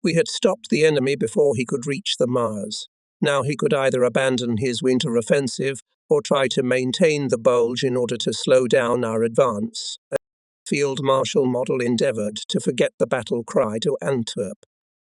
We had stopped the enemy before he could reach the Maas. Now he could either abandon his winter offensive or try to maintain the Bulge in order to slow down our advance. Field Marshal Model endeavoured to forget the battle cry to Antwerp,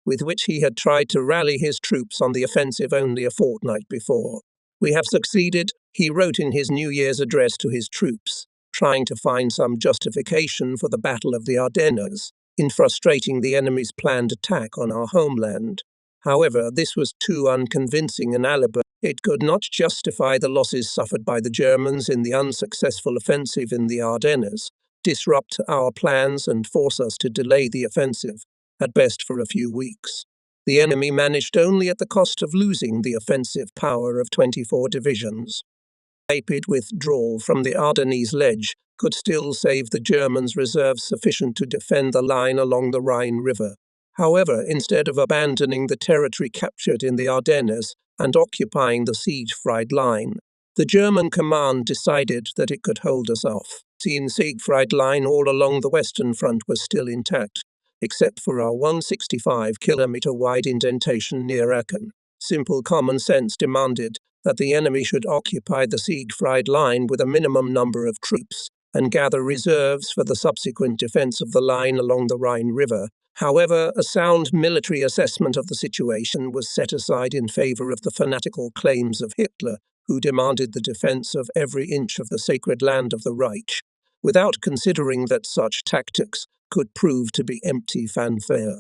with which he had tried to rally his troops on the offensive only a fortnight before. We have succeeded, he wrote in his New Year's address to his troops, trying to find some justification for the Battle of the Ardennes, in frustrating the enemy's planned attack on our homeland. However, this was too unconvincing an alibi. It could not justify the losses suffered by the Germans in the unsuccessful offensive in the Ardennes, disrupt our plans and force us to delay the offensive, at best for a few weeks. The enemy managed only at the cost of losing the offensive power of 24 divisions. Rapid withdrawal from the Ardennes ledge could still save the Germans reserves sufficient to defend the line along the Rhine River. However, instead of abandoning the territory captured in the Ardennes and occupying the Siegfried Line, the German command decided that it could hold us off. The Siegfried Line all along the western front was still intact, except for our 165-kilometre-wide indentation near Aachen. Simple common sense demanded that the enemy should occupy the Siegfried Line with a minimum number of troops and gather reserves for the subsequent defence of the line along the Rhine River. However, a sound military assessment of the situation was set aside in favour of the fanatical claims of Hitler, who demanded the defence of every inch of the sacred land of the Reich, without considering that such tactics could prove to be empty fanfare.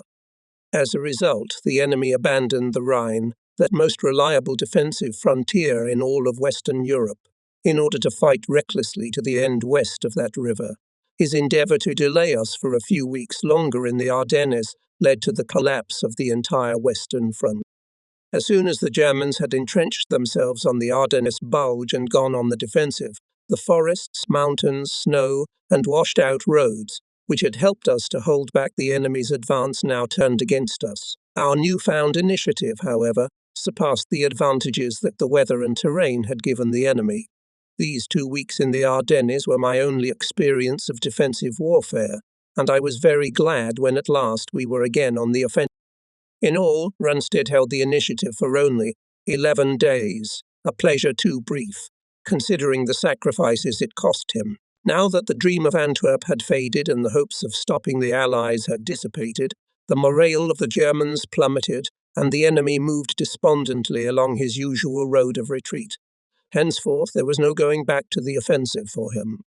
As a result, the enemy abandoned the Rhine, that most reliable defensive frontier in all of Western Europe, in order to fight recklessly to the end west of that river. His endeavour to delay us for a few weeks longer in the Ardennes led to the collapse of the entire Western Front. As soon as the Germans had entrenched themselves on the Ardennes Bulge and gone on the defensive, the forests, mountains, snow, and washed-out roads, which had helped us to hold back the enemy's advance, now turned against us. Our newfound initiative, however, surpassed the advantages that the weather and terrain had given the enemy. These 2 weeks in the Ardennes were my only experience of defensive warfare, and I was very glad when at last we were again on the offensive. In all, Rundstedt held the initiative for only 11 days, a pleasure too brief, considering the sacrifices it cost him. Now that the dream of Antwerp had faded and the hopes of stopping the Allies had dissipated, the morale of the Germans plummeted, and the enemy moved despondently along his usual road of retreat. Henceforth, there was no going back to the offensive for him.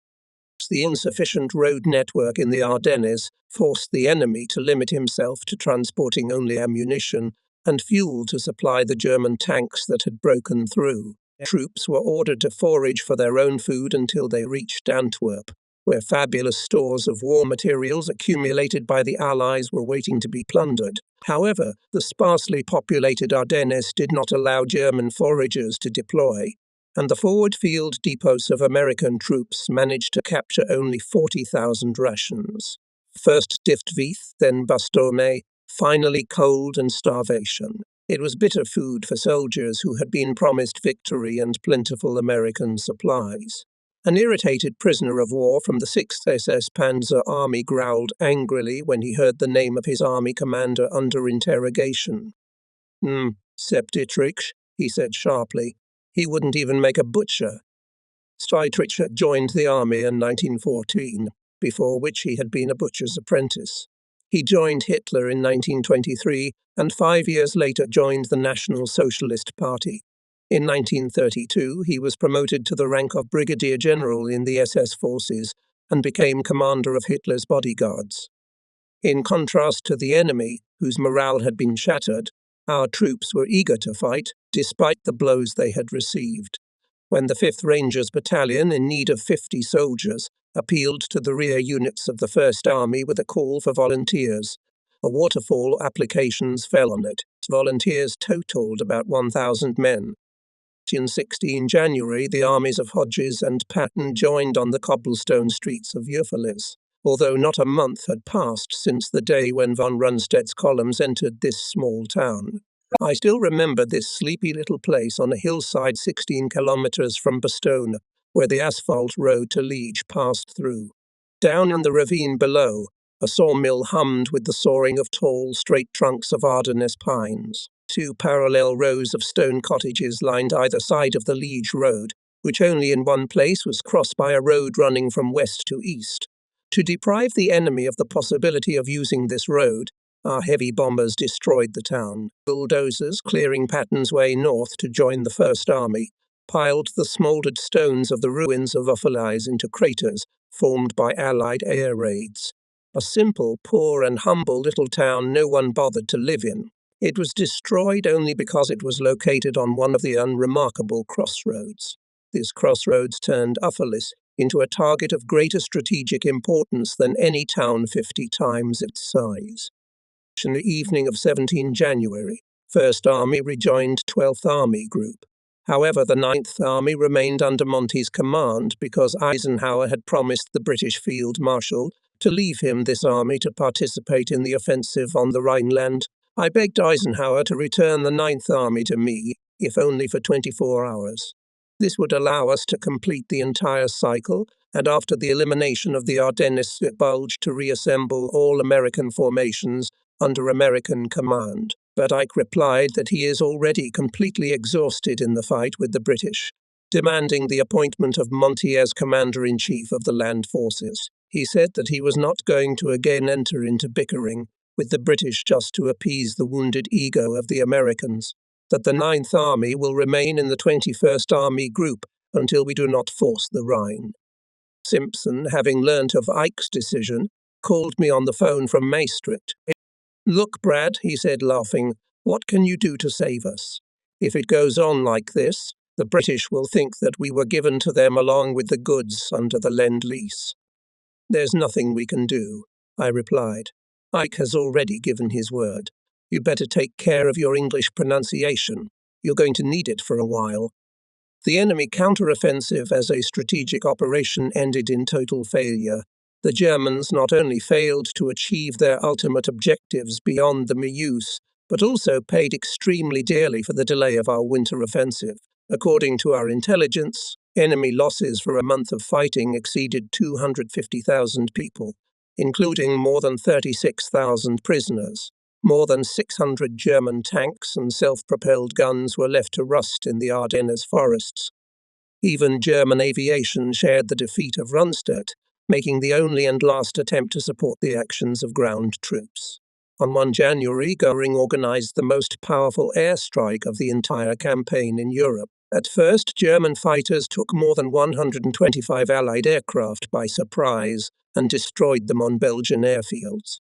The insufficient road network in the Ardennes forced the enemy to limit himself to transporting only ammunition and fuel to supply the German tanks that had broken through. Troops were ordered to forage for their own food until they reached Antwerp, where fabulous stores of war materials accumulated by the Allies were waiting to be plundered. However, the sparsely populated Ardennes did not allow German foragers to deploy, and the forward field depots of American troops managed to capture only 40,000 rations. First Stiftvieth, then Bastogne, finally cold and starvation. It was bitter food for soldiers who had been promised victory and plentiful American supplies. An irritated prisoner of war from the 6th SS Panzer Army growled angrily when he heard the name of his army commander under interrogation. Sepp Dietrich, he said sharply. He wouldn't even make a butcher. Dietrich had joined the army in 1914, before which he had been a butcher's apprentice. He joined Hitler in 1923 and 5 years later joined the National Socialist Party. In 1932, he was promoted to the rank of Brigadier General in the SS forces and became commander of Hitler's bodyguards. In contrast to the enemy, whose morale had been shattered, our troops were eager to fight, despite the blows they had received. When the 5th Rangers Battalion, in need of 50 soldiers, appealed to the rear units of the First Army with a call for volunteers, a waterfall of applications fell on it. Volunteers totaled about 1,000 men. In 16 January, the armies of Hodges and Patton joined on the cobblestone streets of Euphrates, although not a month had passed since the day when von Rundstedt's columns entered this small town. I still remember this sleepy little place on a hillside 16 kilometers from Bastogne, where the asphalt road to Liege passed through. Down in the ravine below, A sawmill hummed with the soaring of tall, straight trunks of Ardennes pines. 2 parallel rows of stone cottages lined either side of the Liege road, which only in one place was crossed by a road running from west to east. To deprive the enemy of the possibility of using this road, our heavy bombers destroyed the town. Bulldozers, clearing Patton's way north to join the First Army, piled the smouldered stones of the ruins of Frontlines into craters formed by Allied air raids. A simple, poor and humble little town no one bothered to live in. It was destroyed only because it was located on one of the unremarkable crossroads. This crossroads turned Uffelis into a target of greater strategic importance than any town 50 times its size. In the evening of 17 January, 1st Army rejoined 12th Army Group. However, the 9th Army remained under Monty's command because Eisenhower had promised the British Field Marshal to leave him this army to participate in the offensive on the Rhineland. I begged Eisenhower to return the 9th Army to me, if only for 24 hours. This would allow us to complete the entire cycle, and after the elimination of the Ardennes Bulge to reassemble all American formations under American command. But Ike replied that he is already completely exhausted in the fight with the British, demanding the appointment of Monty as Commander-in-Chief of the land forces. He said that he was not going to again enter into bickering with the British just to appease the wounded ego of the Americans, that the 9th Army will remain in the 21st Army Group until we do not force the Rhine. Simpson, having learnt of Ike's decision, called me on the phone from Maastricht. "Look, Brad," he said, laughing, "what can you do to save us? If it goes on like this, the British will think that we were given to them along with the goods under the Lend-Lease." "There's nothing we can do," I replied. "Ike has already given his word. You'd better take care of your English pronunciation. You're going to need it for a while." The enemy counteroffensive as a strategic operation ended in total failure. The Germans not only failed to achieve their ultimate objectives beyond the Meuse, but also paid extremely dearly for the delay of our winter offensive. According to our intelligence, enemy losses for a month of fighting exceeded 250,000 people, including more than 36,000 prisoners. More than 600 German tanks and self-propelled guns were left to rust in the Ardennes forests. Even German aviation shared the defeat of Rundstedt, making the only and last attempt to support the actions of ground troops. On 1 January, Goering organized the most powerful airstrike of the entire campaign in Europe. At first, German fighters took more than 125 Allied aircraft by surprise and destroyed them on Belgian airfields.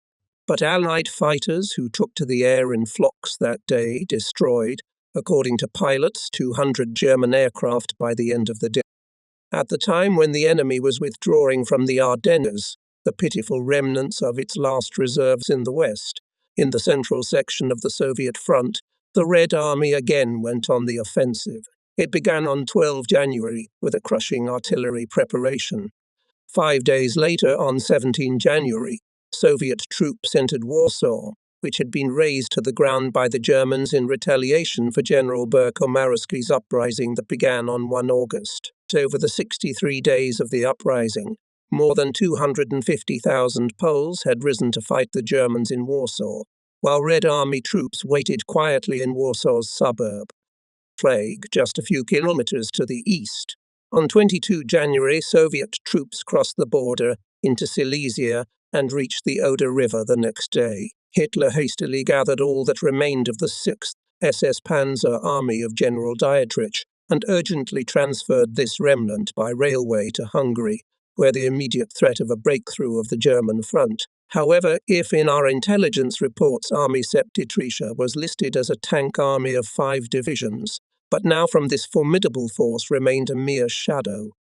But Allied fighters who took to the air in flocks that day destroyed, according to pilots, 200 German aircraft by the end of the day. At the time when the enemy was withdrawing from the Ardennes, the pitiful remnants of its last reserves in the west, in the central section of the Soviet front, the Red Army again went on the offensive. It began on 12 January with a crushing artillery preparation. 5 days later, on 17 January, Soviet troops entered Warsaw, which had been razed to the ground by the Germans in retaliation for General Komorowski's uprising that began on 1 August. Over the 63 days of the uprising, more than 250,000 Poles had risen to fight the Germans in Warsaw, while Red Army troops waited quietly in Warsaw's suburb, Prague, just a few kilometers to the east. On 22 January, Soviet troops crossed the border into Silesia and reached the Oder River the next day. Hitler hastily gathered all that remained of the 6th SS Panzer Army of General Dietrich and urgently transferred this remnant by railway to Hungary, where the immediate threat of a breakthrough of the German front. However, if in our intelligence reports Army Septitrisha was listed as a tank army of 5 divisions, but now from this formidable force remained a mere shadow.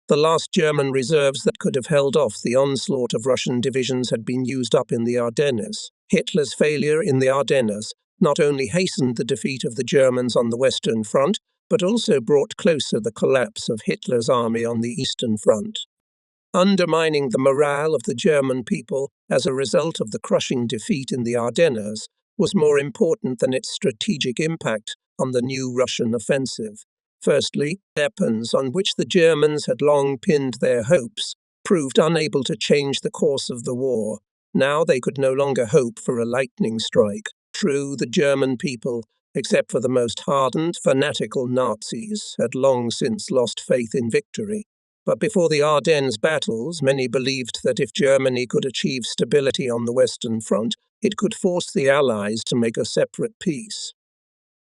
The last German reserves that could have held off the onslaught of Russian divisions had been used up in the Ardennes. Hitler's failure in the Ardennes not only hastened the defeat of the Germans on the Western Front, but also brought closer the collapse of Hitler's army on the Eastern Front. Undermining the morale of the German people as a result of the crushing defeat in the Ardennes was more important than its strategic impact on the new Russian offensive. Firstly, weapons on which the Germans had long pinned their hopes proved unable to change the course of the war, Now they could no longer hope for a lightning strike. True, the German people, except for the most hardened, fanatical Nazis, had long since lost faith in victory. But before the Ardennes battles, many believed that if Germany could achieve stability on the Western Front, it could force the Allies to make a separate peace.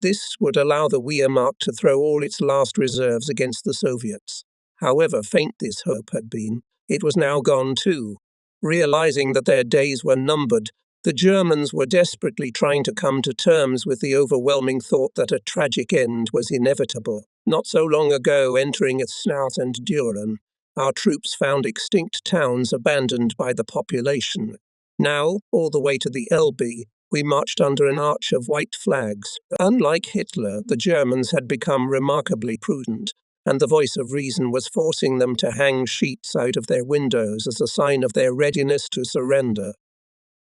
This would allow the Wehrmacht to throw all its last reserves against the Soviets. However faint this hope had been, it was now gone too. Realizing that their days were numbered, the Germans were desperately trying to come to terms with the overwhelming thought that a tragic end was inevitable. Not so long ago, entering Snaut and Düren, our troops found extinct towns abandoned by the population. Now, all the way to the Elbe, we marched under an arch of white flags. Unlike Hitler, the Germans had become remarkably prudent, and the voice of reason was forcing them to hang sheets out of their windows as a sign of their readiness to surrender.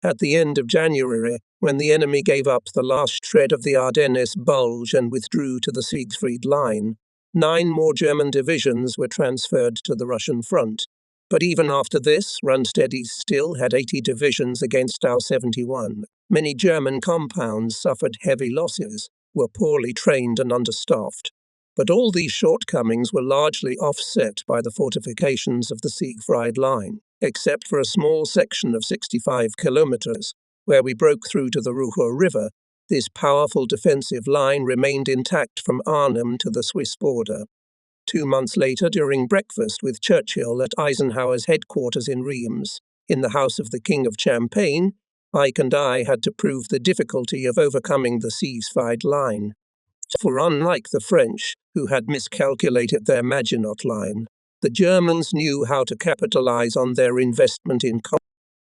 At the end of January, when the enemy gave up the last shred of the Ardennes Bulge and withdrew to the Siegfried Line, 9 more German divisions were transferred to the Russian front. But even after this, Rundstedt still had 80 divisions against our 71. Many German compounds suffered heavy losses, were poorly trained and understaffed. But all these shortcomings were largely offset by the fortifications of the Siegfried Line, except for a small section of 65 kilometers, where we broke through to the Ruhr River. This powerful defensive line remained intact from Arnhem to the Swiss border. 2 months later, during breakfast with Churchill at Eisenhower's headquarters in Reims, in the house of the King of Champagne, Ike and I had to prove the difficulty of overcoming the Siegfried Line. For unlike the French, who had miscalculated their Maginot Line, the Germans knew how to capitalize on their investment in combat.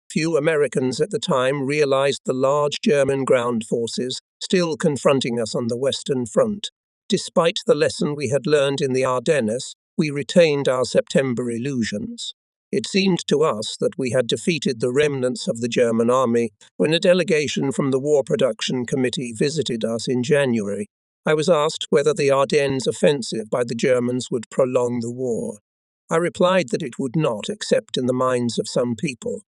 Few Americans at the time realized the large German ground forces still confronting us on the Western Front. Despite the lesson we had learned in the Ardennes, we retained our September illusions. It seemed to us that we had defeated the remnants of the German army when a delegation from the War Production Committee visited us in January. I was asked whether the Ardennes offensive by the Germans would prolong the war. I replied that it would not, except in the minds of some people.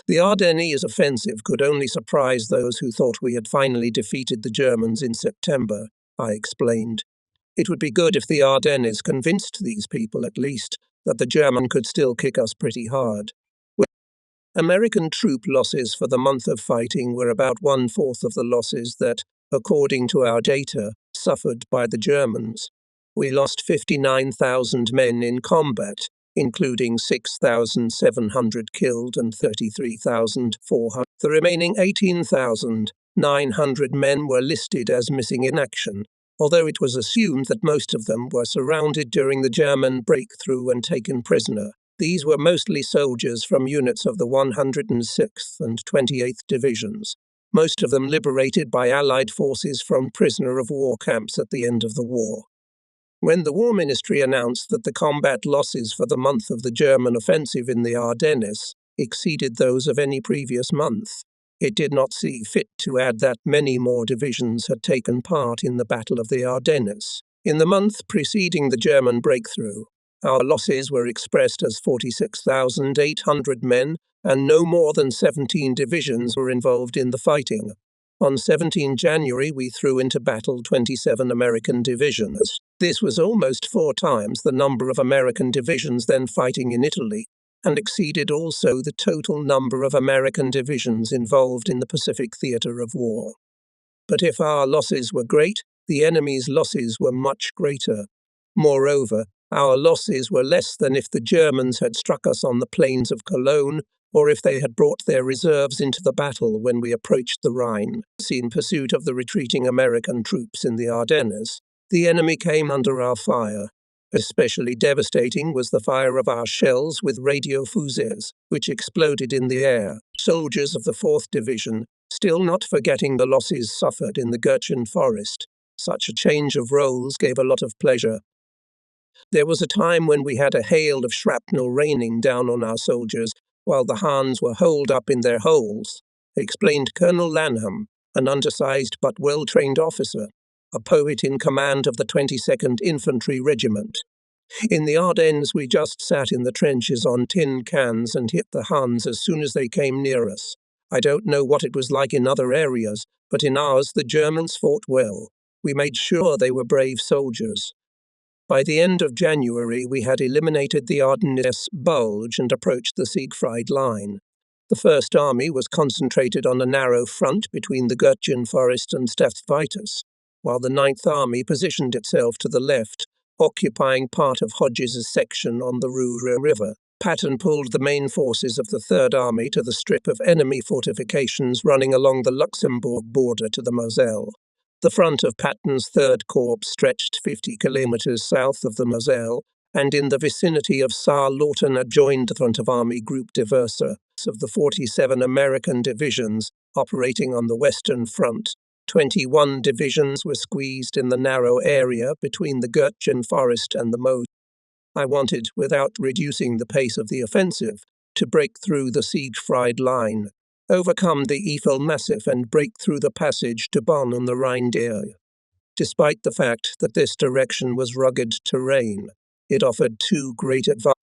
The Ardennes offensive could only surprise those who thought we had finally defeated the Germans in September, I explained. It would be good if the Ardennes convinced these people, at least, that the German could still kick us pretty hard. American troop losses for the month of fighting were about 1/4 of the losses that, according to our data, suffered by the Germans. We lost 59,000 men in combat, including 6,700 killed and 33,400. The remaining 18,900 men were listed as missing in action, although it was assumed that most of them were surrounded during the German breakthrough and taken prisoner. These were mostly soldiers from units of the 106th and 28th Divisions, most of them liberated by Allied forces from prisoner-of-war camps at the end of the war. When the War Ministry announced that the combat losses for the month of the German offensive in the Ardennes exceeded those of any previous month, it did not see fit to add that many more divisions had taken part in the Battle of the Ardennes. In the month preceding the German breakthrough, our losses were expressed as 46,800 men, and no more than 17 divisions were involved in the fighting. On 17 January, we threw into battle 27 American divisions. This was almost 4 times the number of American divisions then fighting in Italy, and exceeded also the total number of American divisions involved in the Pacific theater of war. But if our losses were great, the enemy's losses were much greater. Moreover, our losses were less than if the Germans had struck us on the plains of Cologne, or if they had brought their reserves into the battle when we approached the Rhine. In pursuit of the retreating American troops in the Ardennes, the enemy came under our fire. Especially devastating was the fire of our shells with radio fusées, which exploded in the air. Soldiers of the 4th Division, still not forgetting the losses suffered in the Gürchen forest. Such a change of roles gave a lot of pleasure. There was a time when we had a hail of shrapnel raining down on our soldiers, while the Hans were holed up in their holes, explained Colonel Lanham, an undersized but well-trained officer, a poet in command of the 22nd Infantry Regiment. In the Ardennes, we just sat in the trenches on tin cans and hit the Huns as soon as they came near us. I don't know what it was like in other areas, but in ours the Germans fought well. We made sure they were brave soldiers. By the end of January, we had eliminated the Ardennes Bulge and approached the Siegfried Line. The First Army was concentrated on a narrow front between the Gürtchen Forest and Stathvitus, while the Ninth Army positioned itself to the left, occupying part of Hodges' section on the Ruhr River. Patton pulled the main forces of the Third Army to the strip of enemy fortifications running along the Luxembourg border to the Moselle. The front of Patton's Third Corps stretched 50 kilometers south of the Moselle, and in the vicinity of Saar Lawton adjoined the front of Army Group Diversa of the 47 American divisions operating on the Western Front. 21 divisions were squeezed in the narrow area between the Gürtchen Forest and the Moselle. I wanted, without reducing the pace of the offensive, to break through the Siegfried Line, overcome the Eifel Massif and break through the passage to Bonn on the Rhine. Despite the fact that this direction was rugged terrain, it offered two great advantages.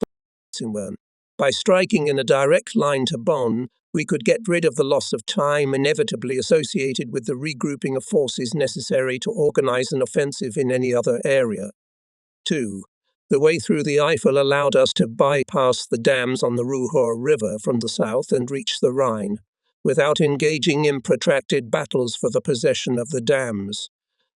By striking in a direct line to Bonn, we could get rid of the loss of time inevitably associated with the regrouping of forces necessary to organize an offensive in any other area. 2. The way through the Eifel allowed us to bypass the dams on the Ruhr River from the south and reach the Rhine, without engaging in protracted battles for the possession of the dams.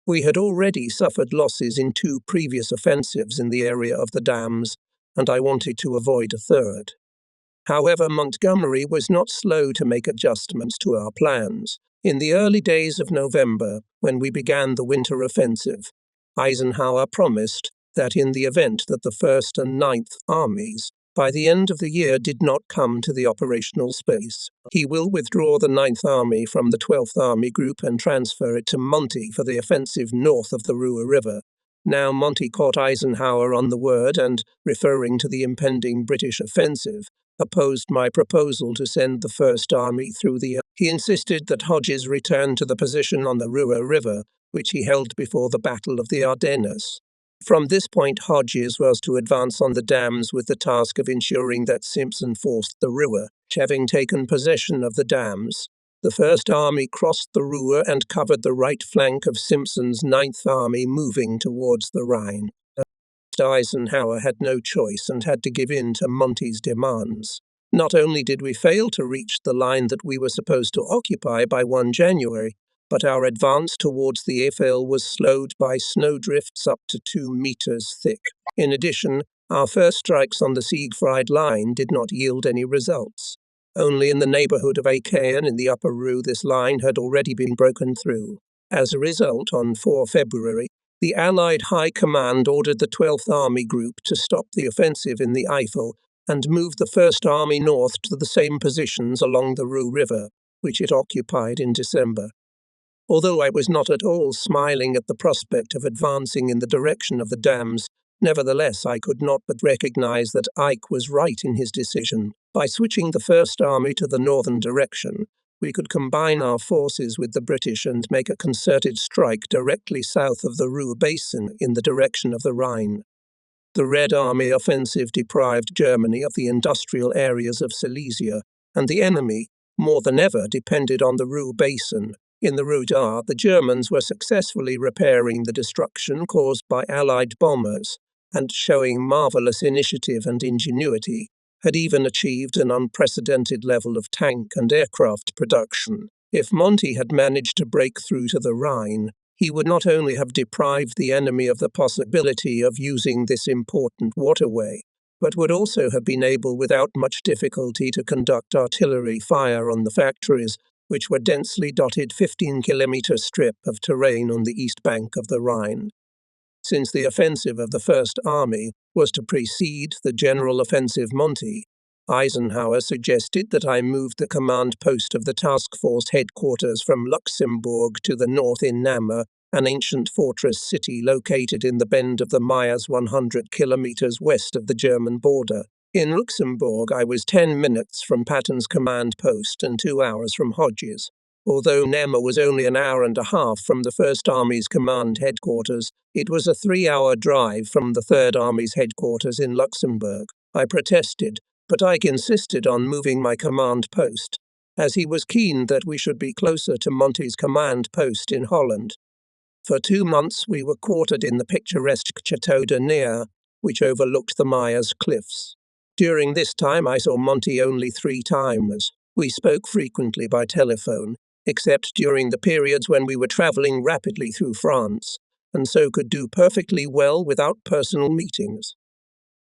We had already suffered losses in 2 previous offensives in the area of the dams, and I wanted to avoid a third. However, Montgomery was not slow to make adjustments to our plans. In the early days of November, when we began the winter offensive, Eisenhower promised that in the event that the First and Ninth Armies, by the end of the year, did not come to the operational space, he will withdraw the Ninth Army from the 12th Army Group and transfer it to Monty for the offensive north of the Ruhr River. Now Monty caught Eisenhower on the word and, referring to the impending British offensive, opposed my proposal to send the First Army through the... He insisted that Hodges return to the position on the Ruhr River, which he held before the Battle of the Ardennes. From this point, Hodges was to advance on the dams with the task of ensuring that Simpson forced the Ruhr. Having taken possession of the dams, the First Army crossed the Ruhr and covered the right flank of Simpson's Ninth Army moving towards the Rhine. Eisenhower had no choice and had to give in to Monty's demands. Not only did we fail to reach the line that we were supposed to occupy by 1 January, but our advance towards the Eifel was slowed by snowdrifts up to 2 meters thick. In addition, our first strikes on the Siegfried Line did not yield any results. Only in the neighborhood of Aachen in the Upper Ruhr this line had already been broken through. As a result, on 4 February, the Allied High Command ordered the 12th Army Group to stop the offensive in the Eifel and move the First Army north to the same positions along the Ruhr River, which it occupied in December. Although I was not at all smiling at the prospect of advancing in the direction of the dams, nevertheless I could not but recognize that Ike was right in his decision. By switching the First Army to the northern direction, we could combine our forces with the British and make a concerted strike directly south of the Ruhr Basin in the direction of the Rhine. The Red Army offensive deprived Germany of the industrial areas of Silesia, and the enemy, more than ever, depended on the Ruhr Basin. In the Ruhr, the Germans were successfully repairing the destruction caused by Allied bombers, and showing marvelous initiative and ingenuity, had even achieved an unprecedented level of tank and aircraft production. If Monty had managed to break through to the Rhine, he would not only have deprived the enemy of the possibility of using this important waterway, but would also have been able without much difficulty to conduct artillery fire on the factories, which were densely dotted 15-kilometer strip of terrain on the east bank of the Rhine. Since the offensive of the First Army was to precede the general offensive Monty, Eisenhower suggested that I move the command post of the task force headquarters from Luxembourg to the north in Namur, an ancient fortress city located in the bend of the Maas 100 kilometers west of the German border. In Luxembourg, I was 10 minutes from Patton's command post and 2 hours from Hodges. Although Nemmer was only an hour and a half from the 1st Army's command headquarters, it was a 3-hour drive from the 3rd Army's headquarters in Luxembourg. I protested, but Ike insisted on moving my command post, as he was keen that we should be closer to Monty's command post in Holland. For 2 months we were quartered in the picturesque Chateau de Neer, which overlooked the Myers cliffs. During this time I saw Monty only 3 times. We spoke frequently by telephone, except during the periods when we were travelling rapidly through France, and so could do perfectly well without personal meetings.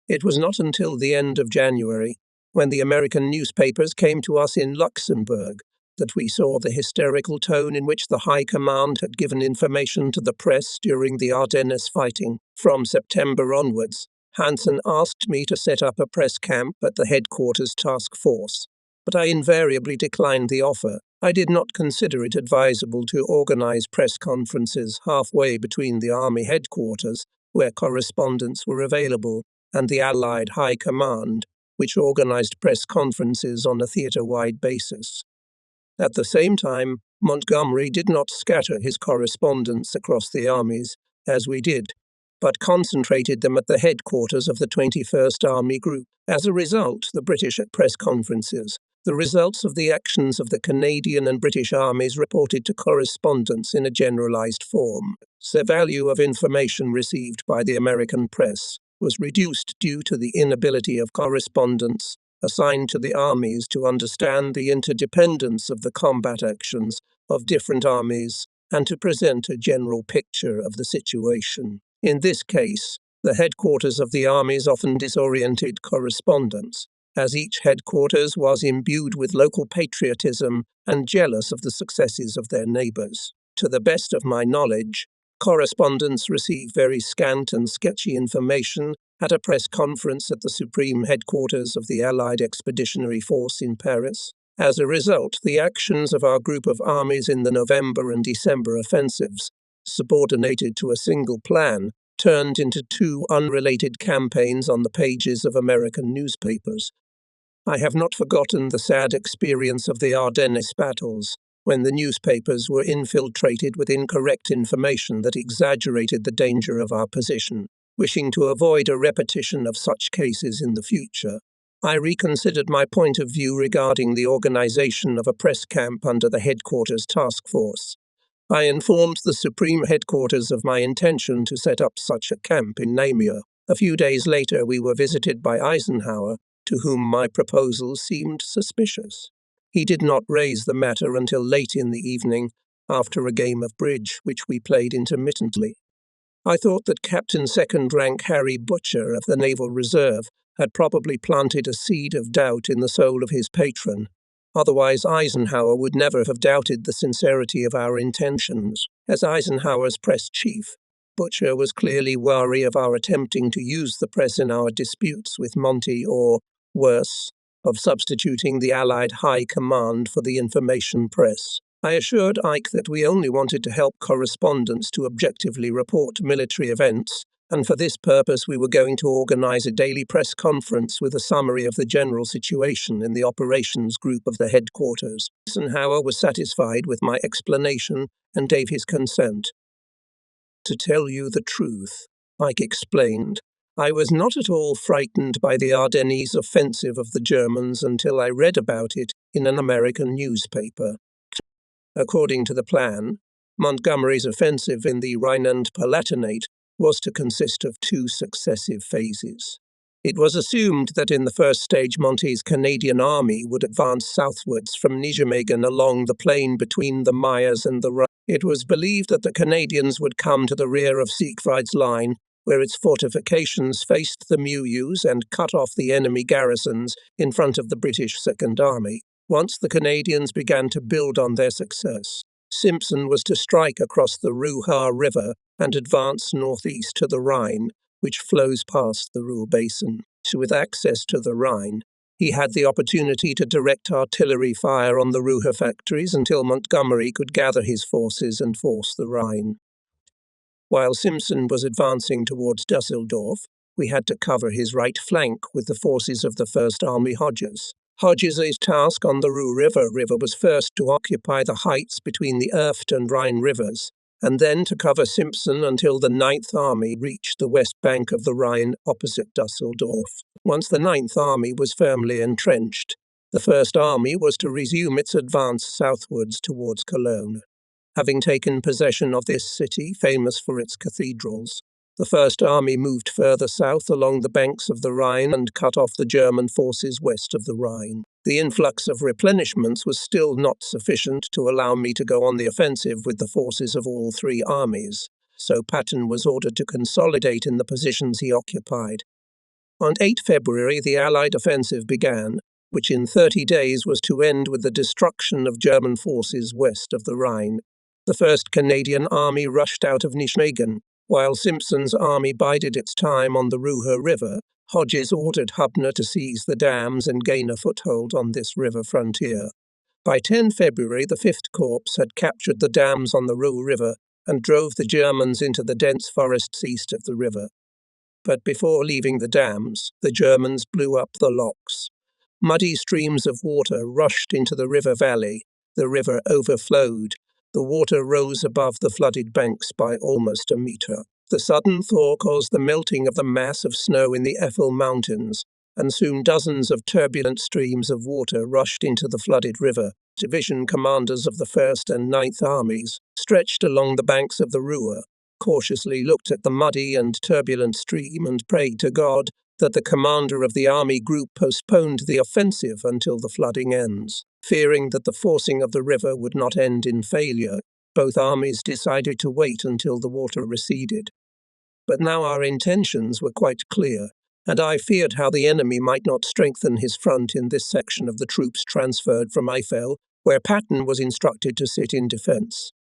It was not until the end of January, when the American newspapers came to us in Luxembourg, that we saw the hysterical tone in which the High Command had given information to the press during the Ardennes fighting. From September onwards, Hansen asked me to set up a press camp at the headquarters task force, but I invariably declined the offer. I did not consider it advisable to organize press conferences halfway between the Army headquarters, where correspondents were available, and the Allied High Command, which organized press conferences on a theater-wide basis. At the same time, Montgomery did not scatter his correspondents across the armies, as we did, but concentrated them at the headquarters of the 21st Army Group. As a result, the British press conferences, the results of the actions of the Canadian and British armies reported to correspondents in a generalized form. The value of information received by the American press was reduced due to the inability of correspondents assigned to the armies to understand the interdependence of the combat actions of different armies and to present a general picture of the situation. In this case, the headquarters of the armies often disoriented correspondents, as each headquarters was imbued with local patriotism and jealous of the successes of their neighbours. To the best of my knowledge, correspondents receive very scant and sketchy information at a press conference at the supreme headquarters of the Allied Expeditionary Force in Paris. As a result, the actions of our group of armies in the November and December offensives, subordinated to a single plan, turned into 2 unrelated campaigns on the pages of American newspapers. I have not forgotten the sad experience of the Ardennes battles, when the newspapers were infiltrated with incorrect information that exaggerated the danger of our position. Wishing to avoid a repetition of such cases in the future, I reconsidered my point of view regarding the organization of a press camp under the headquarters task force. I informed the Supreme Headquarters of my intention to set up such a camp in Namur. A few days later we were visited by Eisenhower, to whom my proposal seemed suspicious. He did not raise the matter until late in the evening, after a game of bridge which we played intermittently. I thought that Captain Second Rank Harry Butcher of the Naval Reserve had probably planted a seed of doubt in the soul of his patron. Otherwise, Eisenhower would never have doubted the sincerity of our intentions. As Eisenhower's press chief, Butcher was clearly wary of our attempting to use the press in our disputes with Monty or, worse, of substituting the Allied High Command for the information press. I assured Ike that we only wanted to help correspondents to objectively report military events, and for this purpose we were going to organize a daily press conference with a summary of the general situation in the operations group of the headquarters. Eisenhower was satisfied with my explanation and gave his consent. To tell you the truth, Ike explained, I was not at all frightened by the Ardennes offensive of the Germans until I read about it in an American newspaper. According to the plan, Montgomery's offensive in the Rhine and Palatinate was to consist of 2 successive phases. It was assumed that in the first stage Monty's Canadian army would advance southwards from Remagen along the plain between the Myers and the Rhine. It was believed that the Canadians would come to the rear of Siegfried's Line, where its fortifications faced the Meuse and cut off the enemy garrisons in front of the British Second Army. Once the Canadians began to build on their success, Simpson was to strike across the Ruhr River and advance northeast to the Rhine, which flows past the Ruhr Basin. With access to the Rhine, he had the opportunity to direct artillery fire on the Ruhr factories until Montgomery could gather his forces and force the Rhine. While Simpson was advancing towards Dusseldorf, we had to cover his right flank with the forces of the First Army Hodges. Hodges' task on the River was first to occupy the heights between the Erft and Rhine rivers, and then to cover Simpson until the Ninth Army reached the west bank of the Rhine opposite Dusseldorf. Once the Ninth Army was firmly entrenched, the First Army was to resume its advance southwards towards Cologne. Having taken possession of this city, famous for its cathedrals, the First Army moved further south along the banks of the Rhine and cut off the German forces west of the Rhine. The influx of replenishments was still not sufficient to allow me to go on the offensive with the forces of all three armies, so Patton was ordered to consolidate in the positions he occupied. On 8 February, the Allied offensive began, which in 30 days was to end with the destruction of German forces west of the Rhine. The 1st Canadian Army rushed out of Remagen. While Simpson's army bided its time on the Ruhr River, Hodges ordered Hubner to seize the dams and gain a foothold on this river frontier. By 10 February, the 5th Corps had captured the dams on the Ruhr River and drove the Germans into the dense forests east of the river. But before leaving the dams, the Germans blew up the locks. Muddy streams of water rushed into the river valley. The river overflowed. The water rose above the flooded banks by almost a meter. The sudden thaw caused the melting of the mass of snow in the Eifel Mountains, and soon dozens of turbulent streams of water rushed into the flooded river. Division commanders of the 1st and 9th Armies, stretched along the banks of the Ruhr, cautiously looked at the muddy and turbulent stream and prayed to God that the commander of the army group postponed the offensive until the flooding ends. Fearing that the forcing of the river would not end in failure, both armies decided to wait until the water receded. But now our intentions were quite clear, and I feared how the enemy might not strengthen his front in this section of the troops transferred from Eifel, where Patton was instructed to sit in defence.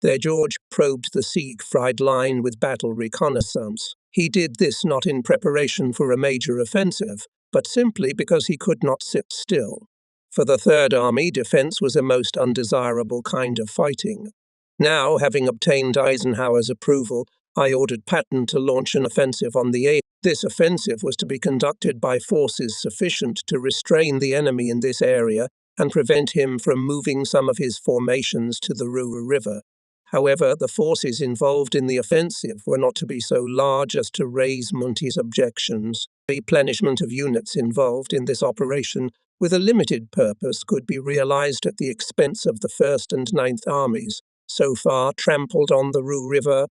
There George probed the Siegfried Line with battle reconnaissance. He did this not in preparation for a major offensive, but simply because he could not sit still. For the Third Army, defence was a most undesirable kind of fighting. Now, having obtained Eisenhower's approval, I ordered Patton to launch an offensive on the 8th. This offensive was to be conducted by forces sufficient to restrain the enemy in this area and prevent him from moving some of his formations to the Ruhr River. However, the forces involved in the offensive were not to be so large as to raise Munte's objections. Replenishment of units involved in this operation with a limited purpose could be realized at the expense of the 1st and 9th Armies, so far trampled on the Ruhr River.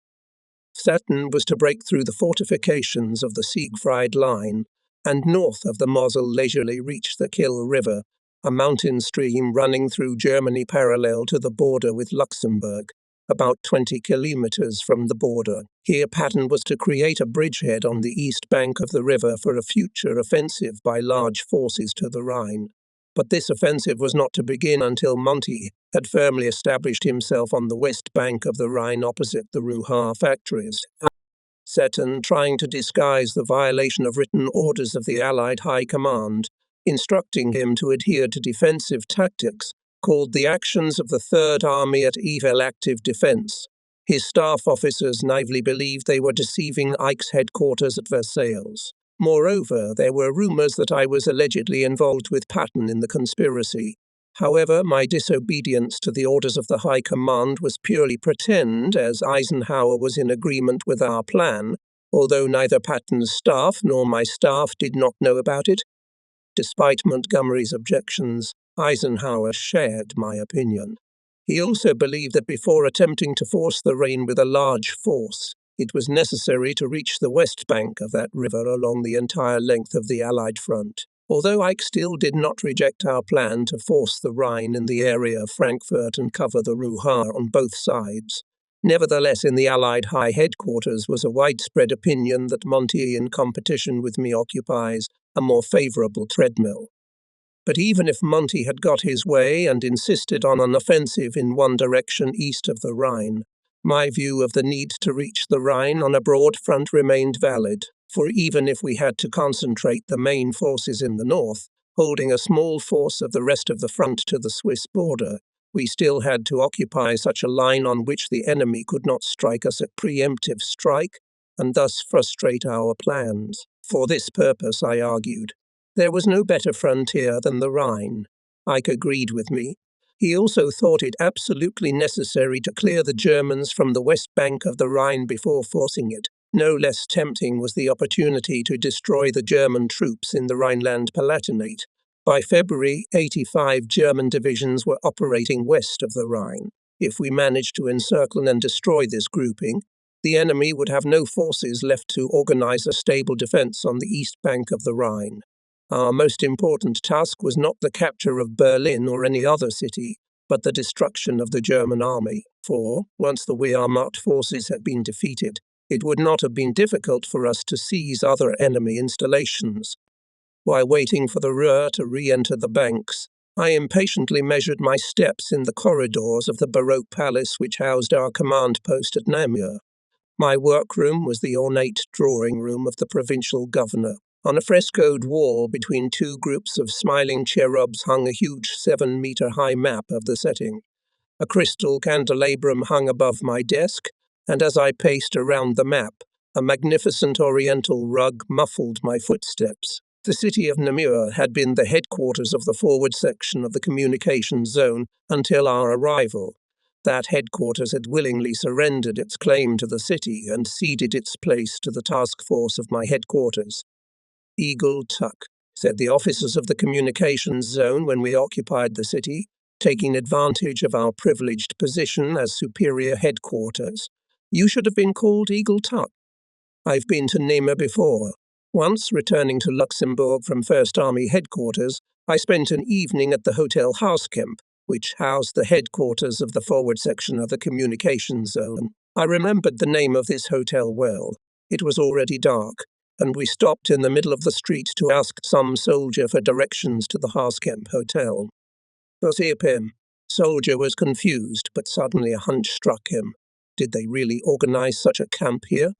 Patton was to break through the fortifications of the Siegfried Line and north of the Mosel leisurely reach the Kill River, a mountain stream running through Germany parallel to the border with Luxembourg, about 20 kilometers from the border. Here Patton was to create a bridgehead on the east bank of the river for a future offensive by large forces to the Rhine. But this offensive was not to begin until Monte had firmly established himself on the west bank of the Rhine opposite the Ruhr factories. Patton, trying to disguise the violation of written orders of the Allied High Command, instructing him to adhere to defensive tactics, called the actions of the Third Army at Eifel active defence. His staff officers naively believed they were deceiving Eich's headquarters at Versailles. Moreover, there were rumours that I was allegedly involved with Patton in the conspiracy. However, my disobedience to the orders of the High Command was purely pretend, as Eisenhower was in agreement with our plan, although neither Patton's staff nor my staff did not know about it. Despite Montgomery's objections, Eisenhower shared my opinion. He also believed that before attempting to force the Rhine with a large force, it was necessary to reach the west bank of that river along the entire length of the Allied front. Although Eich still did not reject our plan to force the Rhine in the area of Frankfurt and cover the Ruhr on both sides, nevertheless in the Allied High Headquarters was a widespread opinion that Monte in competition with me occupies a more favourable treadmill. But even if Monte had got his way and insisted on an offensive in one direction east of the Rhine, my view of the need to reach the Rhine on a broad front remained valid, for even if we had to concentrate the main forces in the north, holding a small force of the rest of the front to the Swiss border, we still had to occupy such a line on which the enemy could not strike us at preemptive strike, and thus frustrate our plans. For this purpose, I argued, There was no better frontier than the Rhine. Ike agreed with me. He also thought it absolutely necessary to clear the Germans from the west bank of the Rhine before forcing it. No less tempting was the opportunity to destroy the German troops in the Rhineland-Palatinate. By February, 85 German divisions were operating west of the Rhine. If we managed to encircle and destroy this grouping, the enemy would have no forces left to organize a stable defense on the east bank of the Rhine. Our most important task was not the capture of Berlin or any other city, but the destruction of the German army. For, once the Wehrmacht forces had been defeated, it would not have been difficult for us to seize other enemy installations. While waiting for the Ruhr to re-enter the banks, I impatiently measured my steps in the corridors of the Baroque palace which housed our command post at Namur. My workroom was the ornate drawing room of the provincial governor. On a frescoed wall between two groups of smiling cherubs hung a huge 7-meter-high map of the setting. A crystal candelabrum hung above my desk, and as I paced around the map, a magnificent oriental rug muffled my footsteps. The city of Namur had been the headquarters of the forward section of the communications zone until our arrival. That headquarters had willingly surrendered its claim to the city and ceded its place to the task force of my headquarters. "Eagle Tuck," said the officers of the communications zone when we occupied the city, taking advantage of our privileged position as superior headquarters. "You should have been called Eagle Tuck. I've been to Namur before. Once, returning to Luxembourg from First Army headquarters, I spent an evening at the Hotel Hauskemp, which housed the headquarters of the forward section of the communications zone. I remembered the name of this hotel well. It was already dark, and we stopped in the middle of the street to ask some soldier for directions to the Hauskemp Hotel. "Him." Soldier was confused, but suddenly a hunch struck him. Did they really organize such a camp here?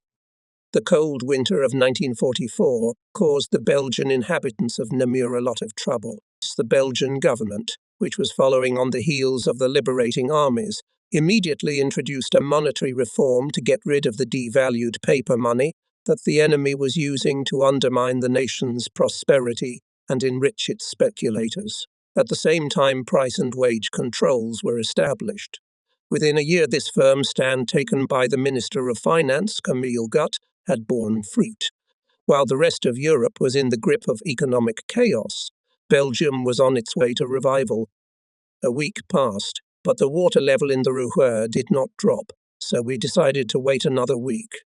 The cold winter of 1944 caused the Belgian inhabitants of Namur a lot of trouble. The Belgian government, which was following on the heels of the liberating armies, immediately introduced a monetary reform to get rid of the devalued paper money that the enemy was using to undermine the nation's prosperity and enrich its speculators. At the same time, price and wage controls were established. Within a year, this firm stand taken by the Minister of Finance, Camille Gut, had borne fruit. While the rest of Europe was in the grip of economic chaos, Belgium was on its way to revival. A week passed, but the water level in the Ruhr did not drop, so we decided to wait another week.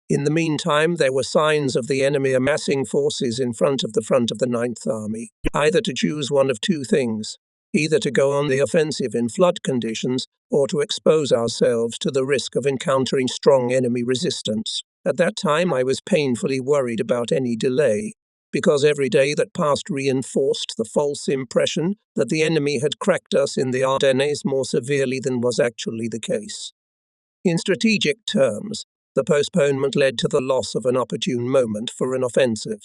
In the meantime, there were signs of the enemy amassing forces in front of the 9th Army, either to choose one of two things, either to go on the offensive in flood conditions or to expose ourselves to the risk of encountering strong enemy resistance. At that time, I was painfully worried about any delay, because every day that passed reinforced the false impression that the enemy had cracked us in the Ardennes more severely than was actually the case. In strategic terms, the postponement led to the loss of an opportune moment for an offensive.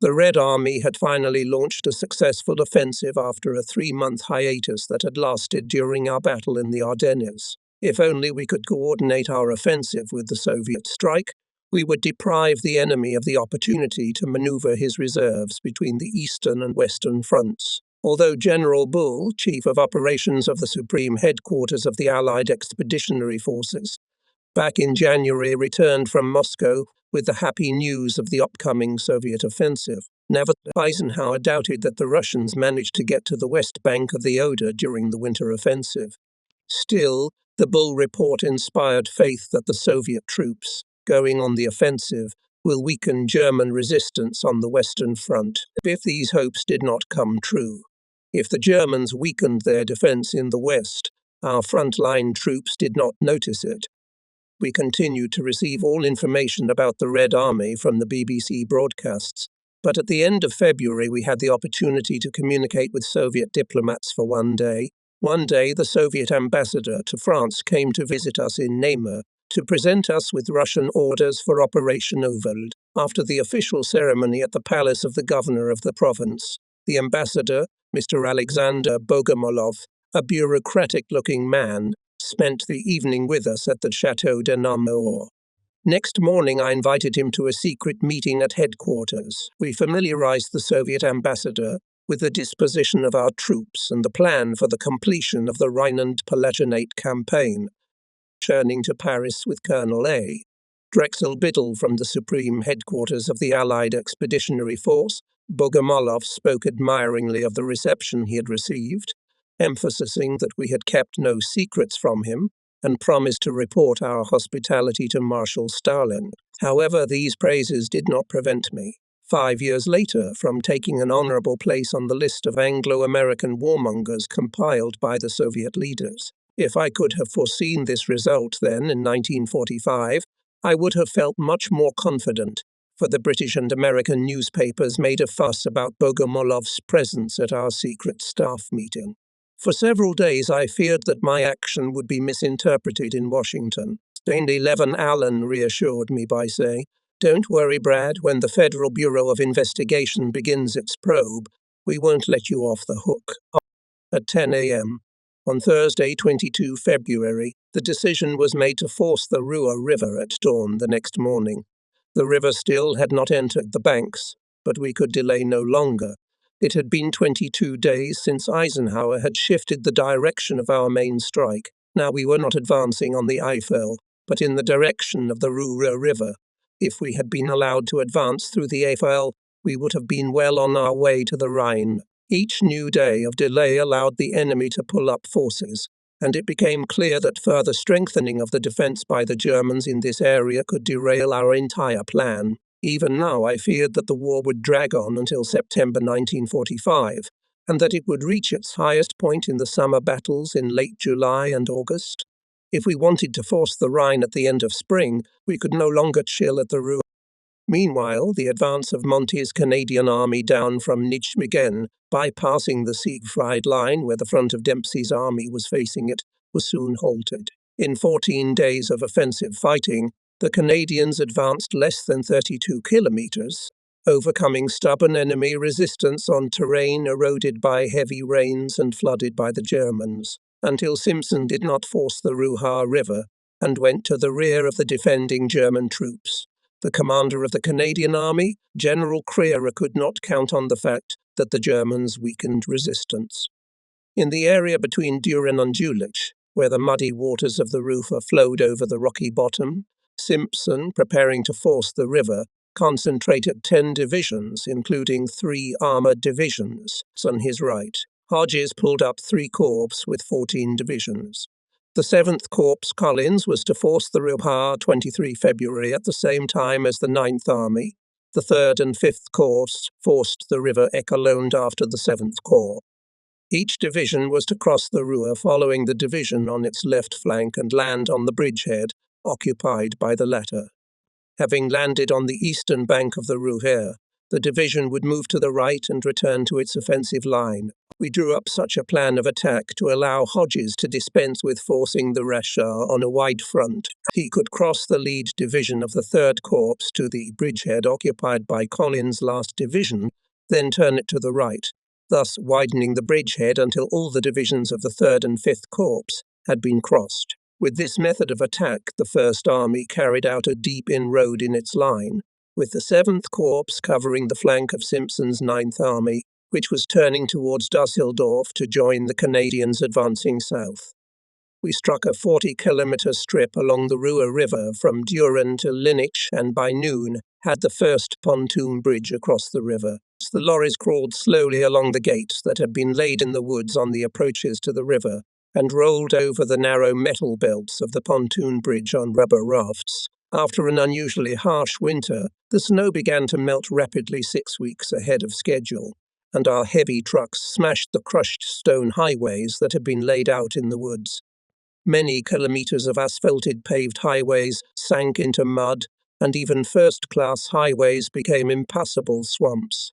The Red Army had finally launched a successful offensive after a 3-month hiatus that had lasted during our battle in the Ardennes. If only we could coordinate our offensive with the Soviet strike, we would deprive the enemy of the opportunity to maneuver his reserves between the eastern and western fronts. Although General Bulge, Chief of Operations of the Supreme Headquarters of the Allied Expeditionary Forces, back in January returned from Moscow with the happy news of the upcoming Soviet offensive. Nevertheless, Eisenhower doubted that the Russians managed to get to the west bank of the Oder during the winter offensive. Still, the Bull report inspired faith that the Soviet troops, going on the offensive, will weaken German resistance on the Western Front. If these hopes did not come true, if the Germans weakened their defense in the West, our frontline troops did not notice it. We continued to receive all information about the Red Army from the BBC broadcasts, but at the end of February we had the opportunity to communicate with Soviet diplomats for one day. One day the Soviet ambassador to France came to visit us in Namur to present us with Russian orders for Operation Overlord. After the official ceremony at the palace of the governor of the province, the ambassador, Mr. Alexander Bogomolov, a bureaucratic-looking man, spent the evening with us at the Château de Namur. Next morning, I invited him to a secret meeting at headquarters. We familiarized the Soviet ambassador with the disposition of our troops and the plan for the completion of the Rhine and Palatinate campaign, returning to Paris with Colonel A. Drexel Biddle from the Supreme Headquarters of the Allied Expeditionary Force. Bogomolov spoke admiringly of the reception he had received, emphasizing that we had kept no secrets from him, and promised to report our hospitality to Marshal Stalin. However, these praises did not prevent me, 5 years later, from taking an honorable place on the list of Anglo-American warmongers compiled by the Soviet leaders. If I could have foreseen this result then in 1945, I would have felt much more confident, for the British and American newspapers made a fuss about Bogomolov's presence at our secret staff meeting. For several days I feared that my action would be misinterpreted in Washington. Saint 11 Allen reassured me by saying, "Don't worry, Brad, when the Federal Bureau of Investigation begins its probe, we won't let you off the hook." At 10 a.m. on Thursday, 22 February, the decision was made to force the Ruhr River at dawn the next morning. The river still had not entered the banks, but we could delay no longer. It had been 22 days since Eisenhower had shifted the direction of our main strike. Now we were not advancing on the Eifel, but in the direction of the Ruhr River. If we had been allowed to advance through the Eifel, we would have been well on our way to the Rhine. Each new day of delay allowed the enemy to pull up forces, and it became clear that further strengthening of the defense by the Germans in this area could derail our entire plan. Even now, I feared that the war would drag on until September 1945, and that it would reach its highest point in the summer battles in late July and August. If we wanted to force the Rhine at the end of spring, we could no longer chill at the Ruhr. Meanwhile, the advance of Monty's Canadian army down from Remagen, bypassing the Siegfried Line where the front of Dempsey's army was facing it, was soon halted. In 14 days of offensive fighting, the Canadians advanced less than 32 kilometers, overcoming stubborn enemy resistance on terrain eroded by heavy rains and flooded by the Germans, until Simpson did not force the Ruhr River and went to the rear of the defending German troops. The commander of the Canadian Army, General Crerar, could not count on the fact that the Germans weakened resistance. In the area between Düren and Jülich, where the muddy waters of the Ruhr flowed over the rocky bottom, Simpson, preparing to force the river, concentrated 10 divisions, including 3 armoured divisions, on his right. Hodges pulled up 3 corps with 14 divisions. The 7th Corps Collins was to force the Ruhr 23 February at the same time as the 9th Army. The 3rd and 5th Corps forced the river Echelonde after the 7th Corps. Each division was to cross the Ruhr following the division on its left flank and land on the bridgehead, occupied by the latter. Having landed on the eastern bank of the Ruhr, the division would move to the right and return to its offensive line. We drew up such a plan of attack to allow Hodges to dispense with forcing the Rachar on a wide front. He could cross the lead division of the 3rd Corps to the bridgehead occupied by Collins' last division, then turn it to the right, thus widening the bridgehead until all the divisions of the 3rd and 5th Corps had been crossed. With this method of attack, the First Army carried out a deep inroad in its line, with the 7th Corps covering the flank of Simpson's 9th Army, which was turning towards Düsseldorf to join the Canadians advancing south. We struck a 40-kilometer strip along the Ruhr River from Düren to Linnich, and by noon had the first pontoon bridge across the river. The lorries crawled slowly along the gates that had been laid in the woods on the approaches to the river, and rolled over the narrow metal belts of the pontoon bridge on rubber rafts. After an unusually harsh winter, the snow began to melt rapidly 6 weeks ahead of schedule, and our heavy trucks smashed the crushed stone highways that had been laid out in the woods. Many kilometers of asphalted paved highways sank into mud, and even first-class highways became impassable swamps.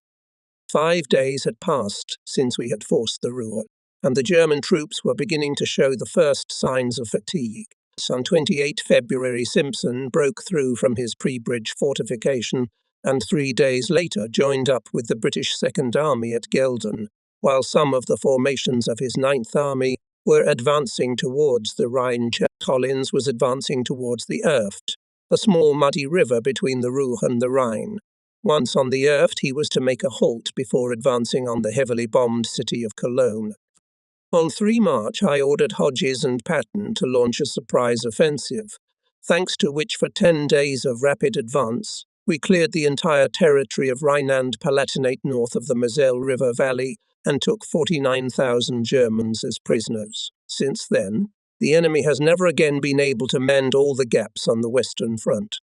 5 days had passed since we had forced the Ruhr, and the German troops were beginning to show the first signs of fatigue. On 28 February, Simpson broke through from his pre-bridge fortification and 3 days later joined up with the British Second Army at Geldern, while some of the formations of his 9th Army were advancing towards the Rhine. Collins was advancing towards the Erft, a small muddy river between the Ruhr and the Rhine. Once on the Erft, he was to make a halt before advancing on the heavily bombed city of Cologne. On 3 March, I ordered Hodges and Patton to launch a surprise offensive, thanks to which for 10 days of rapid advance, we cleared the entire territory of Rhineland-Palatinate north of the Moselle River Valley and took 49,000 Germans as prisoners. Since then, the enemy has never again been able to mend all the gaps on the Western Front.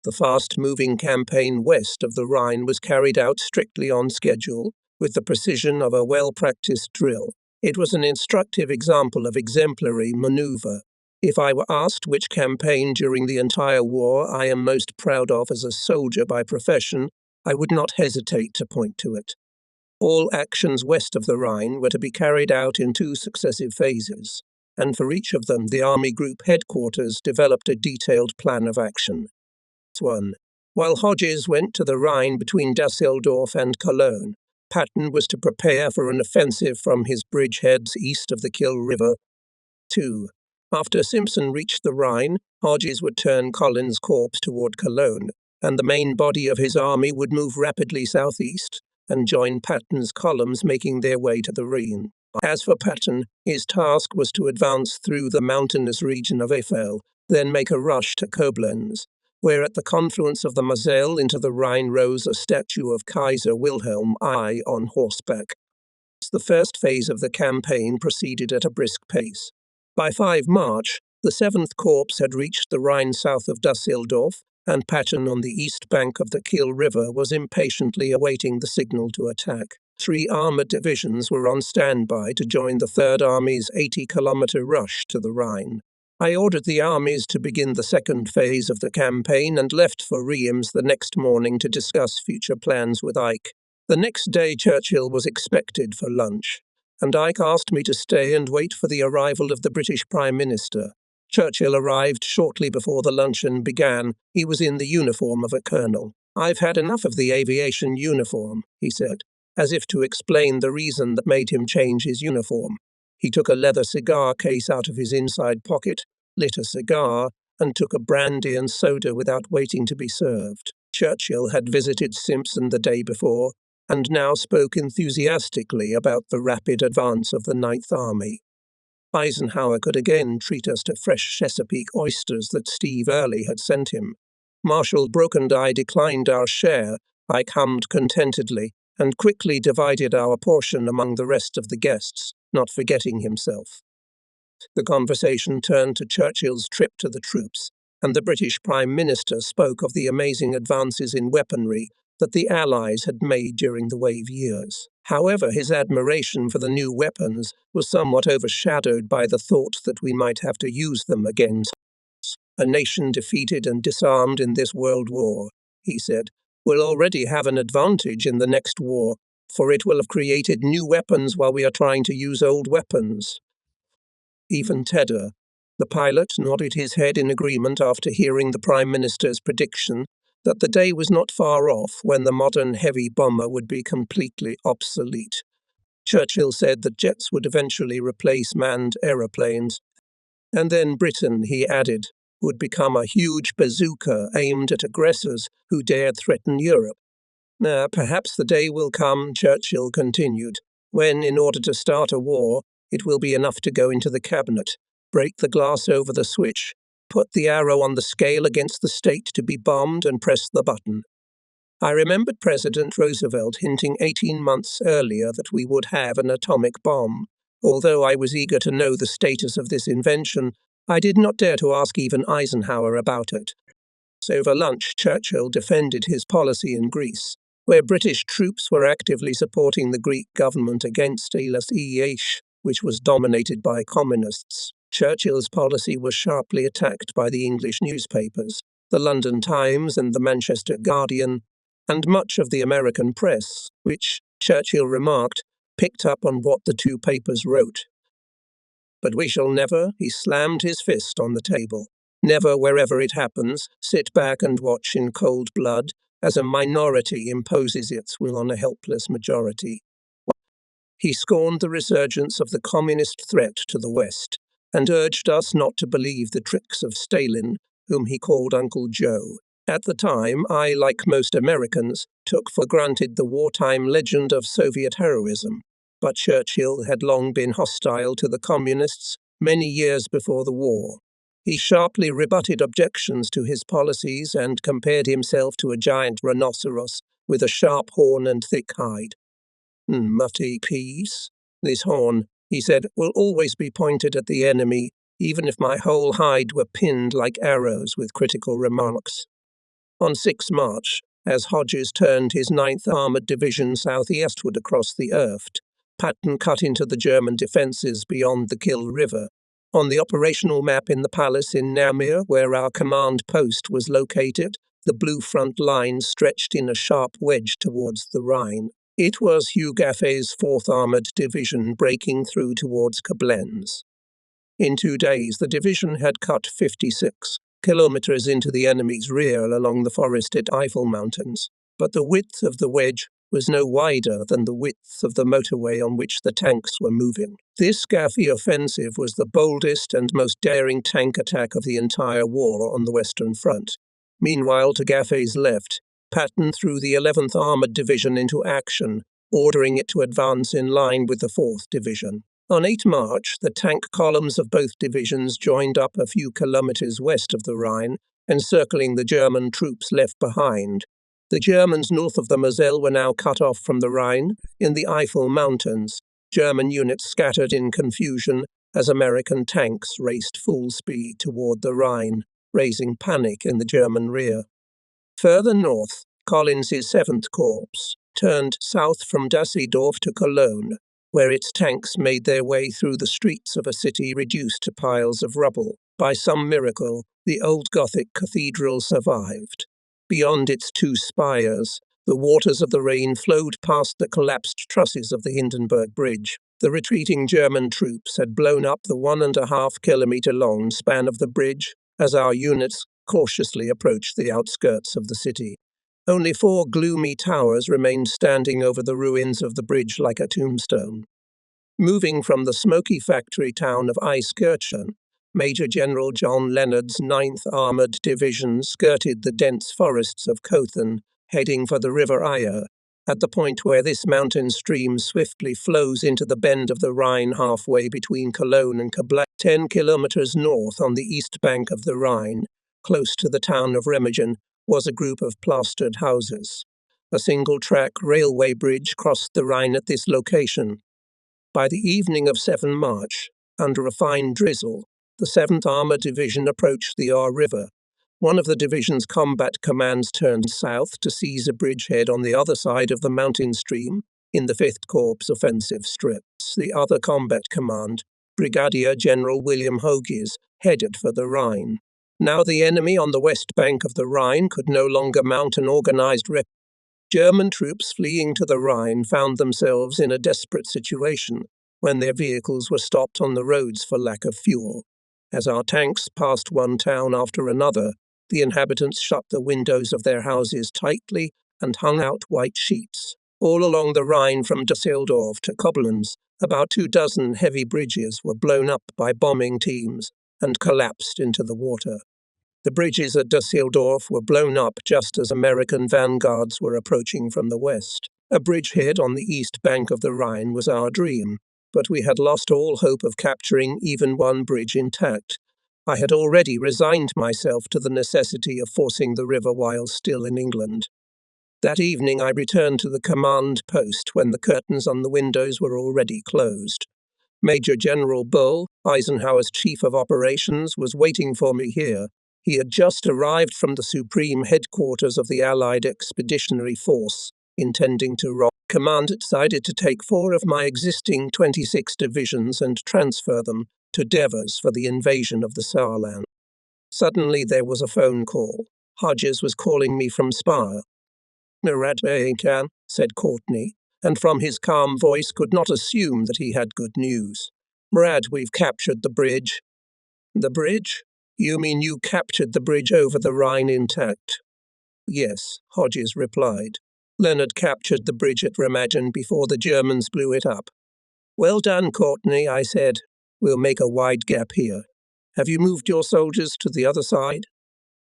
The fast-moving campaign west of the Rhine was carried out strictly on schedule, with the precision of a well-practiced drill. It was an instructive example of exemplary maneuver. If I were asked which campaign during the entire war I am most proud of as a soldier by profession, I would not hesitate to point to it. All actions west of the Rhine were to be carried out in 2 successive phases, and for each of them the Army Group headquarters developed a detailed plan of action. 1. While Hodges went to the Rhine between Düsseldorf and Cologne, Patton was to prepare for an offensive from his bridgeheads east of the Kiel River. 2. After Simpson reached the Rhine, Hodges would turn Collins' corps toward Cologne, and the main body of his army would move rapidly southeast and join Patton's columns making their way to the Rhine. As for Patton, his task was to advance through the mountainous region of Eifel, then make a rush to Koblenz, where at the confluence of the Moselle into the Rhine rose a statue of Kaiser Wilhelm I on horseback. The first phase of the campaign proceeded at a brisk pace. By 5 March, the 7th Corps had reached the Rhine south of Düsseldorf, and Patton on the east bank of the Kiel River was impatiently awaiting the signal to attack. 3 armoured divisions were on standby to join the Third Army's 80-kilometre rush to the Rhine. I ordered the armies to begin the second phase of the campaign and left for Reims the next morning to discuss future plans with Ike. The next day Churchill was expected for lunch, and Ike asked me to stay and wait for the arrival of the British Prime Minister. Churchill arrived shortly before the luncheon began. He was in the uniform of a colonel. "I've had enough of the aviation uniform," he said, as if to explain the reason that made him change his uniform. He took a leather cigar case out of his inside pocket, lit a cigar, and took a brandy and soda without waiting to be served. Churchill had visited Simpson the day before, and now spoke enthusiastically about the rapid advance of the Ninth Army. Eisenhower could again treat us to fresh Chesapeake oysters that Steve Early had sent him. Marshal Brooke and I declined our share. Ike hummed contentedly, and quickly divided our portion among the rest of the guests, not forgetting himself. The conversation turned to Churchill's trip to the troops, and the British Prime Minister spoke of the amazing advances in weaponry that the Allies had made during the Wave years. However, his admiration for the new weapons was somewhat overshadowed by the thought that we might have to use them against a nation defeated and disarmed in this world war, he said, will already have an advantage in the next war, for it will have created new weapons while we are trying to use old weapons. Even Tedder, the pilot, nodded his head in agreement after hearing the Prime Minister's prediction that the day was not far off when the modern heavy bomber would be completely obsolete. Churchill said that jets would eventually replace manned aeroplanes, and then Britain, he added, would become a huge bazooka aimed at aggressors who dared threaten Europe. Perhaps the day will come, Churchill continued, when, in order to start a war, it will be enough to go into the cabinet, break the glass over the switch, put the arrow on the scale against the state to be bombed, and press the button. I remembered President Roosevelt hinting 18 months earlier that we would have an atomic bomb. Although I was eager to know the status of this invention, I did not dare to ask even Eisenhower about it. So over lunch, Churchill defended his policy in Greece, where British troops were actively supporting the Greek government against Elas, which was dominated by communists. Churchill's policy was sharply attacked by the English newspapers, the London Times and the Manchester Guardian, and much of the American press, which, Churchill remarked, picked up on what the 2 papers wrote. But we shall never, he slammed his fist on the table, never, wherever it happens, sit back and watch in cold blood as a minority imposes its will on a helpless majority. He scorned the resurgence of the communist threat to the West, and urged us not to believe the tricks of Stalin whom he called Uncle Joe. At the time, I, like most Americans, took for granted the wartime legend of Soviet heroism. But Churchill had long been hostile to the communists many years before the war. He sharply rebutted objections to his policies and compared himself to a giant rhinoceros with a sharp horn and thick hide. Mutty piece. This horn, he said, will always be pointed at the enemy, even if my whole hide were pinned like arrows with critical remarks. On 6 March, as Hodges turned his 9th Armoured Division southeastward across the Erft, Patton cut into the German defences beyond the Kill River. On the operational map in the palace in Namur, where our command post was located, the blue front line stretched in a sharp wedge towards the Rhine. It was Hugh Gaffey's 4th Armoured Division breaking through towards Koblenz. In 2 days, the division had cut 56 kilometres into the enemy's rear along the forested Eifel Mountains, but the width of the wedge was no wider than the width of the motorway on which the tanks were moving. This Gaffey offensive was the boldest and most daring tank attack of the entire war on the Western Front. Meanwhile, to Gaffey's left, Patton threw the 11th Armoured Division into action, ordering it to advance in line with the 4th Division. On 8 March, the tank columns of both divisions joined up a few kilometres west of the Rhine, encircling the German troops left behind. The Germans north of the Moselle were now cut off from the Rhine. In the Eifel Mountains, German units scattered in confusion as American tanks raced full speed toward the Rhine, raising panic in the German rear. Further north, Collins's 7th Corps turned south from Düsseldorf to Cologne, where its tanks made their way through the streets of a city reduced to piles of rubble. By some miracle, the old Gothic cathedral survived. Beyond its 2 spires, the waters of the Rhine flowed past the collapsed trusses of the Hindenburg Bridge. The retreating German troops had blown up the 1.5-kilometre-long span of the bridge as our units cautiously approached the outskirts of the city. Only 4 gloomy towers remained standing over the ruins of the bridge like a tombstone. Moving from the smoky factory town of Eiskirchen, Major General John Leonard's 9th Armoured Division skirted the dense forests of Kothen, heading for the River Eier, at the point where this mountain stream swiftly flows into the bend of the Rhine halfway between Cologne and Koblenz. 10 kilometres north on the east bank of the Rhine, close to the town of Remagen, was a group of plastered houses. A single-track railway bridge crossed the Rhine at this location. By the evening of 7 March, under a fine drizzle, the 7th Armoured Division approached the Aar River. One of the division's combat commands turned south to seize a bridgehead on the other side of the mountain stream in the 5th Corps offensive strips. The other combat command, Brigadier General William Hoges, headed for the Rhine. Now the enemy on the west bank of the Rhine could no longer mount an organized German troops fleeing to the Rhine found themselves in a desperate situation when their vehicles were stopped on the roads for lack of fuel. As our tanks passed one town after another, the inhabitants shut the windows of their houses tightly and hung out white sheets. All along the Rhine from Düsseldorf to Koblenz, about 24 heavy bridges were blown up by bombing teams and collapsed into the water. The bridges at Düsseldorf were blown up just as American vanguards were approaching from the west. A bridgehead on the east bank of the Rhine was our dream, but we had lost all hope of capturing even one bridge intact. I had already resigned myself to the necessity of forcing the river while still in England. That evening I returned to the command post when the curtains on the windows were already closed. Major General Bulge, Eisenhower's chief of operations, was waiting for me here. He had just arrived from the supreme headquarters of the Allied Expeditionary Force, intending to rob. Command decided to take 4 of my existing 26 divisions and transfer them to Devers for the invasion of the Saarland. Suddenly there was a phone call. Hodges was calling me from Saar. "Remagen," said Courtney, and from his calm voice could not assume that he had good news. "Murad, we've captured the bridge." "The bridge? You mean you captured the bridge over the Rhine intact?" "Yes," Hodges replied. "Leonard captured the bridge at Remagen before the Germans blew it up." "Well done, Courtney," I said. "We'll make a wide gap here. Have you moved your soldiers to the other side?"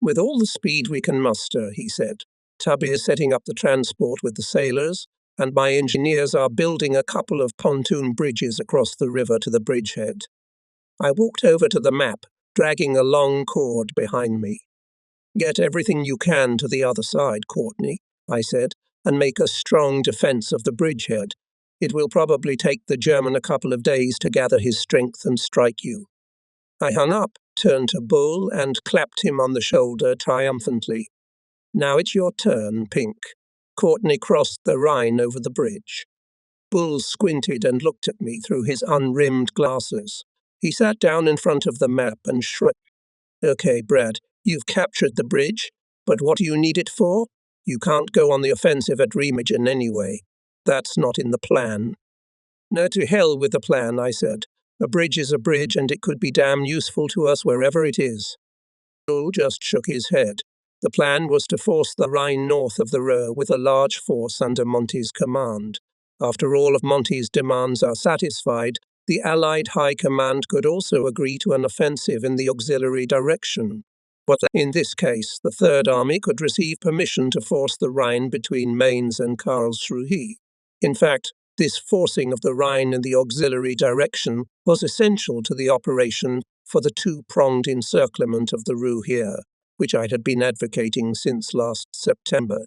With all the speed we can muster, he said. Tubby is setting up the transport with the sailors, and my engineers are building a couple of pontoon bridges across the river to the bridgehead. I walked over to the map, dragging a long cord behind me. Get everything you can to the other side, Courtney, I said, and make a strong defence of the bridgehead. It will probably take the German a couple of days to gather his strength and strike you. I hung up, turned to Bull, and clapped him on the shoulder triumphantly. Now it's your turn, Pink. Courtney crossed the Rhine over the bridge. Bull squinted and looked at me through his unrimmed glasses. He sat down in front of the map and shrugged. Okay, Brad, you've captured the bridge, but what do you need it for? You can't go on the offensive at Remagen anyway. That's not in the plan. No, to hell with the plan, I said. A bridge is a bridge, and it could be damn useful to us wherever it is. Bull just shook his head. The plan was to force the Rhine north of the Ruhr with a large force under Monty's command. After all of Monty's demands are satisfied, the Allied High Command could also agree to an offensive in the auxiliary direction. But in this case, the Third Army could receive permission to force the Rhine between Mainz and Karlsruhe. In fact, this forcing of the Rhine in the auxiliary direction was essential to the operation for the two-pronged encirclement of the Ruhr here, which I had been advocating since last September.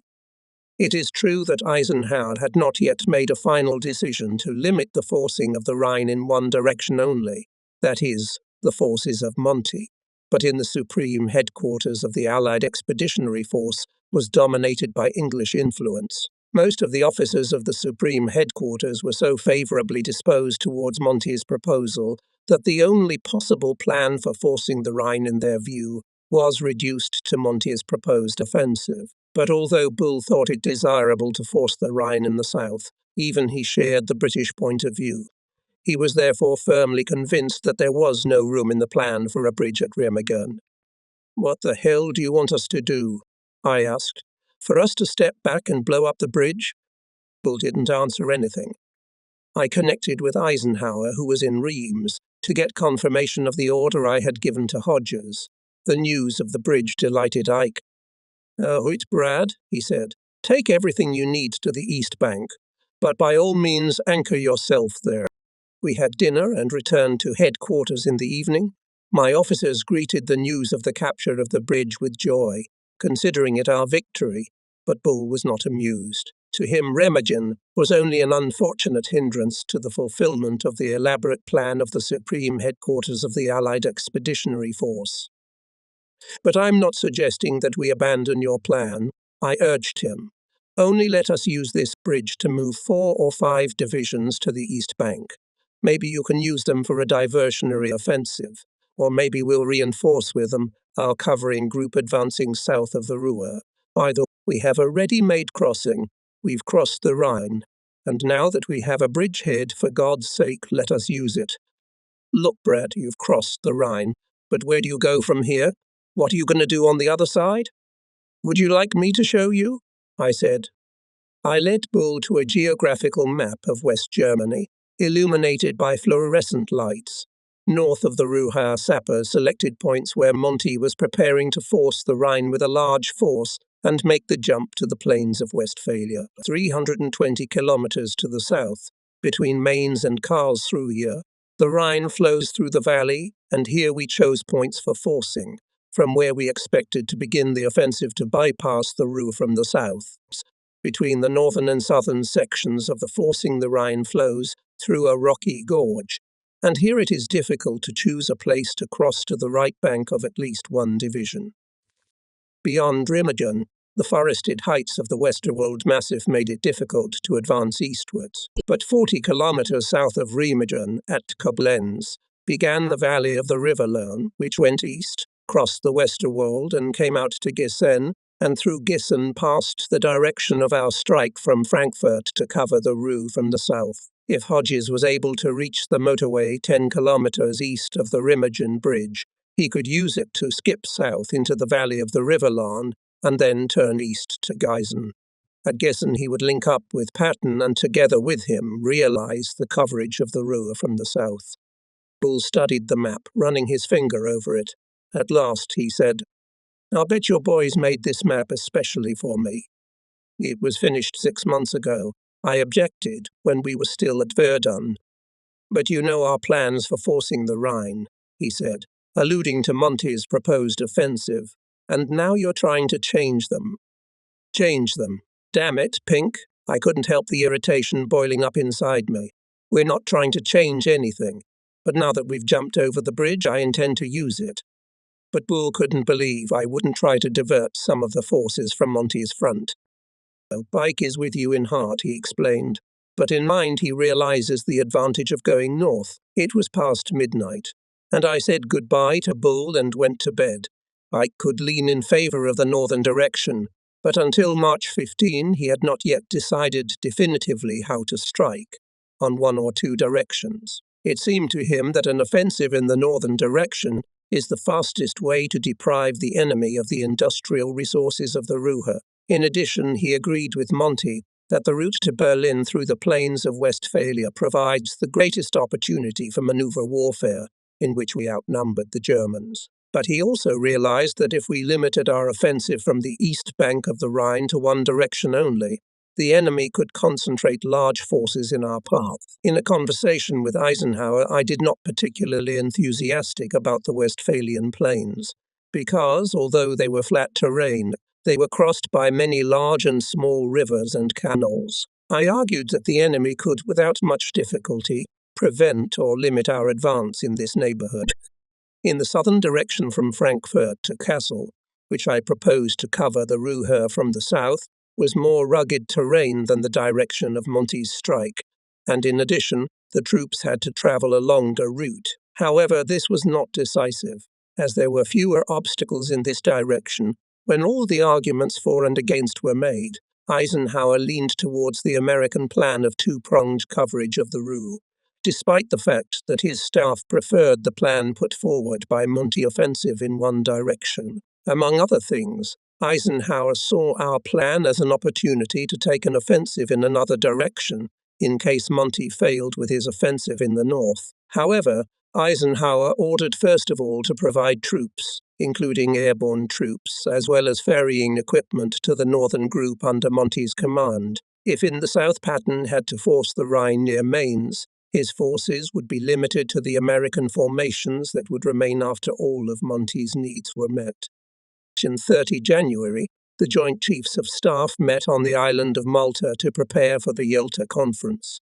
It is true that Eisenhower had not yet made a final decision to limit the forcing of the Rhine in one direction only, that is, the forces of Monty, but in the supreme headquarters of the Allied Expeditionary Force was dominated by English influence. Most of the officers of the supreme headquarters were so favourably disposed towards Monty's proposal that the only possible plan for forcing the Rhine in their view was reduced to Monty's proposed offensive. But although Bull thought it desirable to force the Rhine in the south, even he shared the British point of view. He was therefore firmly convinced that there was no room in the plan for a bridge at Remagen. What the hell do you want us to do? I asked. For us to step back and blow up the bridge? Bull didn't answer anything. I connected with Eisenhower, who was in Reims, to get confirmation of the order I had given to Hodges. The news of the bridge delighted Ike. Oh, it's Brad, he said. Take everything you need to the East Bank, but by all means anchor yourself there. We had dinner and returned to headquarters in the evening. My officers greeted the news of the capture of the bridge with joy, considering it our victory, but Bull was not amused. To him, Remagen was only an unfortunate hindrance to the fulfillment of the elaborate plan of the supreme headquarters of the Allied Expeditionary Force. But I'm not suggesting that we abandon your plan, I urged him. Only let us use this bridge to move 4 or 5 divisions to the East Bank. Maybe you can use them for a diversionary offensive, or maybe we'll reinforce with them our covering group advancing south of the Ruhr. Either we have a ready-made crossing, we've crossed the Rhine, and now that we have a bridgehead, for God's sake, let us use it. Look, Brad, you've crossed the Rhine, but where do you go from here? What are you going to do on the other side? Would you like me to show you? I said. I led Bull to a geographical map of West Germany, illuminated by fluorescent lights. North of the Ruhr, sappers selected points where Monty was preparing to force the Rhine with a large force and make the jump to the plains of Westphalia. 320 kilometers to the south, between Mainz and Karlsruhe, the Rhine flows through the valley, and here we chose points for forcing, from where we expected to begin the offensive to bypass the Ruhr from the south. Between the northern and southern sections of the forcing the Rhine flows through a rocky gorge, and here it is difficult to choose a place to cross to the right bank of at least one division. Beyond Remagen, the forested heights of the Westerwald Massif made it difficult to advance eastwards. But 40 kilometers south of Remagen, at Koblenz, began the valley of the River Lahn, which went east, crossed the Westerwald and came out to Gießen, and through Gießen past the direction of our strike from Frankfurt to cover the Ruhr from the south. If Hodges was able to reach the motorway 10 kilometers east of the Remagen Bridge, he could use it to skip south into the valley of the River Lahn and then turn east to Gießen. At Gießen he would link up with Patton and together with him realize the coverage of the Ruhr from the south. Bull studied the map, running his finger over it. At last he said, I'll bet your boys made this map especially for me. It was finished 6 months ago. I objected when we were still at Verdun. But you know our plans for forcing the Rhine, he said, alluding to Monty's proposed offensive. And now you're trying to change them. Change them. Damn it, Pink. I couldn't help the irritation boiling up inside me. We're not trying to change anything. But now that we've jumped over the bridge, I intend to use it. But Bull couldn't believe I wouldn't try to divert some of the forces from Monty's front. Pike is with you in heart, he explained, but in mind he realizes the advantage of going north. It was past midnight, and I said goodbye to Bull and went to bed. Pike could lean in favor of the northern direction, but until March 15 he had not yet decided definitively how to strike on one or two directions. It seemed to him that an offensive in the northern direction is the fastest way to deprive the enemy of the industrial resources of the Ruhr. In addition, he agreed with Monty that the route to Berlin through the plains of Westphalia provides the greatest opportunity for maneuver warfare, in which we outnumbered the Germans. But he also realized that if we limited our offensive from the east bank of the Rhine to one direction only, the enemy could concentrate large forces in our path. In a conversation with Eisenhower, I did not particularly enthusiastic about the Westphalian plains, because, although they were flat terrain, they were crossed by many large and small rivers and canals. I argued that the enemy could, without much difficulty, prevent or limit our advance in this neighborhood. In the southern direction from Frankfurt to Kassel, which I proposed to cover the Ruhr from the south, was more rugged terrain than the direction of Monty's strike, and in addition, the troops had to travel a longer route. However, this was not decisive, as there were fewer obstacles in this direction. When all the arguments for and against were made, Eisenhower leaned towards the American plan of two-pronged coverage of the Ruhr, despite the fact that his staff preferred the plan put forward by Monty offensive in one direction. Among other things, Eisenhower saw our plan as an opportunity to take an offensive in another direction, in case Monty failed with his offensive in the north. However, Eisenhower ordered first of all to provide troops, including airborne troops, as well as ferrying equipment to the northern group under Monty's command. If in the south Patton had to force the Rhine near Mainz, his forces would be limited to the American formations that would remain after all of Monty's needs were met. On 30 January, the Joint Chiefs of Staff met on the island of Malta to prepare for the Yalta Conference.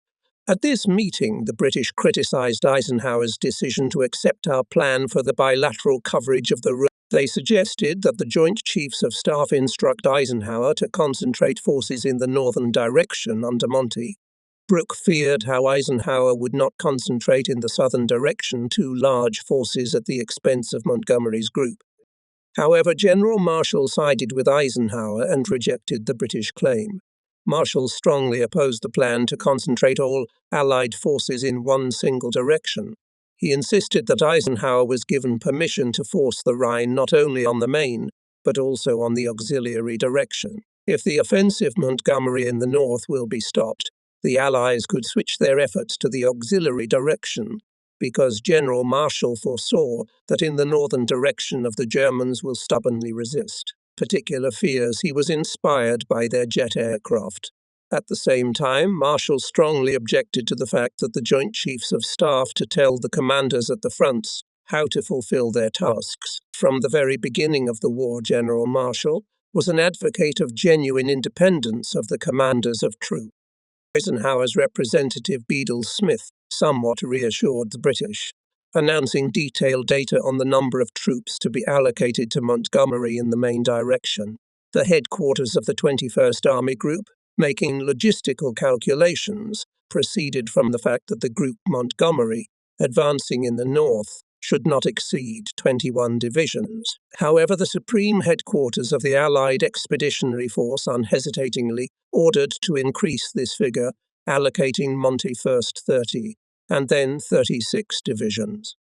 At this meeting, the British criticized Eisenhower's decision to accept our plan for the bilateral coverage of the Ruhr. They suggested that the Joint Chiefs of Staff instruct Eisenhower to concentrate forces in the northern direction under Monty. Brooke feared how Eisenhower would not concentrate in the southern direction too large forces at the expense of Montgomery's group. However, General Marshall sided with Eisenhower and rejected the British claim. Marshall strongly opposed the plan to concentrate all Allied forces in one single direction. He insisted that Eisenhower was given permission to force the Rhine not only on the main, but also on the auxiliary direction. If the offensive Montgomery in the north will be stopped, the Allies could switch their efforts to the auxiliary direction, because General Marshall foresaw that in the northern direction of the Germans will stubbornly resist. Particular fears he was inspired by their jet aircraft. At the same time, Marshall strongly objected to the fact that the Joint Chiefs of Staff to tell the commanders at the fronts how to fulfill their tasks. From the very beginning of the war, General Marshall was an advocate of genuine independence of the commanders of troops. Eisenhower's representative Bedell Smith somewhat reassured the British, announcing detailed data on the number of troops to be allocated to Montgomery in the main direction. The headquarters of the 21st Army Group, making logistical calculations, proceeded from the fact that the Group Montgomery, advancing in the north, should not exceed 21 divisions. However, the Supreme Headquarters of the Allied Expeditionary Force unhesitatingly ordered to increase this figure, allocating Monty first 30, and then 36 divisions.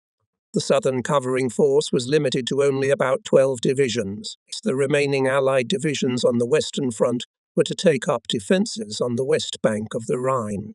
The southern covering force was limited to only about 12 divisions. The remaining Allied divisions on the Western Front were to take up defences on the west bank of the Rhine.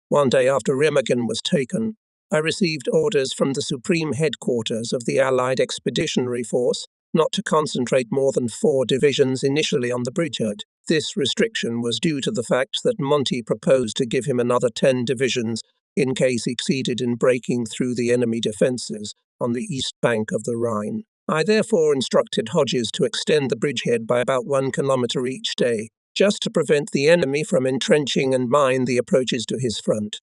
One day after Remagen was taken, I received orders from the Supreme Headquarters of the Allied Expeditionary Force not to concentrate more than 4 divisions initially on the bridgehead. This restriction was due to the fact that Monty proposed to give him another 10 divisions in case he succeeded in breaking through the enemy defences on the east bank of the Rhine. I therefore instructed Hodges to extend the bridgehead by about 1 kilometre each day, just to prevent the enemy from entrenching and mine the approaches to his front.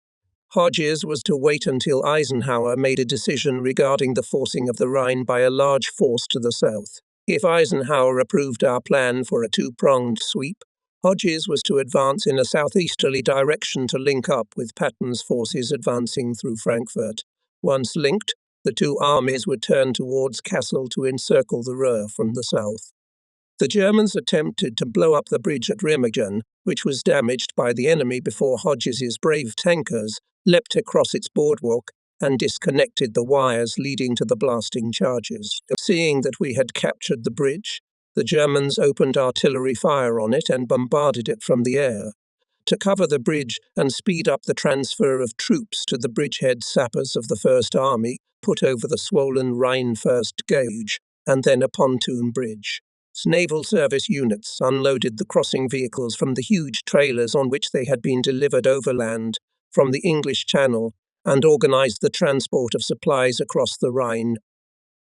Hodges was to wait until Eisenhower made a decision regarding the forcing of the Rhine by a large force to the south. If Eisenhower approved our plan for a 2-pronged sweep, Hodges was to advance in a southeasterly direction to link up with Patton's forces advancing through Frankfurt. Once linked, the 2 armies would turn towards Kassel to encircle the Ruhr from the south. The Germans attempted to blow up the bridge at Remagen, which was damaged by the enemy before Hodges's brave tankers leapt across its boardwalk and disconnected the wires leading to the blasting charges. Seeing that we had captured the bridge, the Germans opened artillery fire on it and bombarded it from the air. To cover the bridge and speed up the transfer of troops to the bridgehead, sappers of the First Army put over the swollen Rhine first gauge and then a pontoon bridge. Naval service units unloaded the crossing vehicles from the huge trailers on which they had been delivered overland from the English Channel and organized the transport of supplies across the Rhine.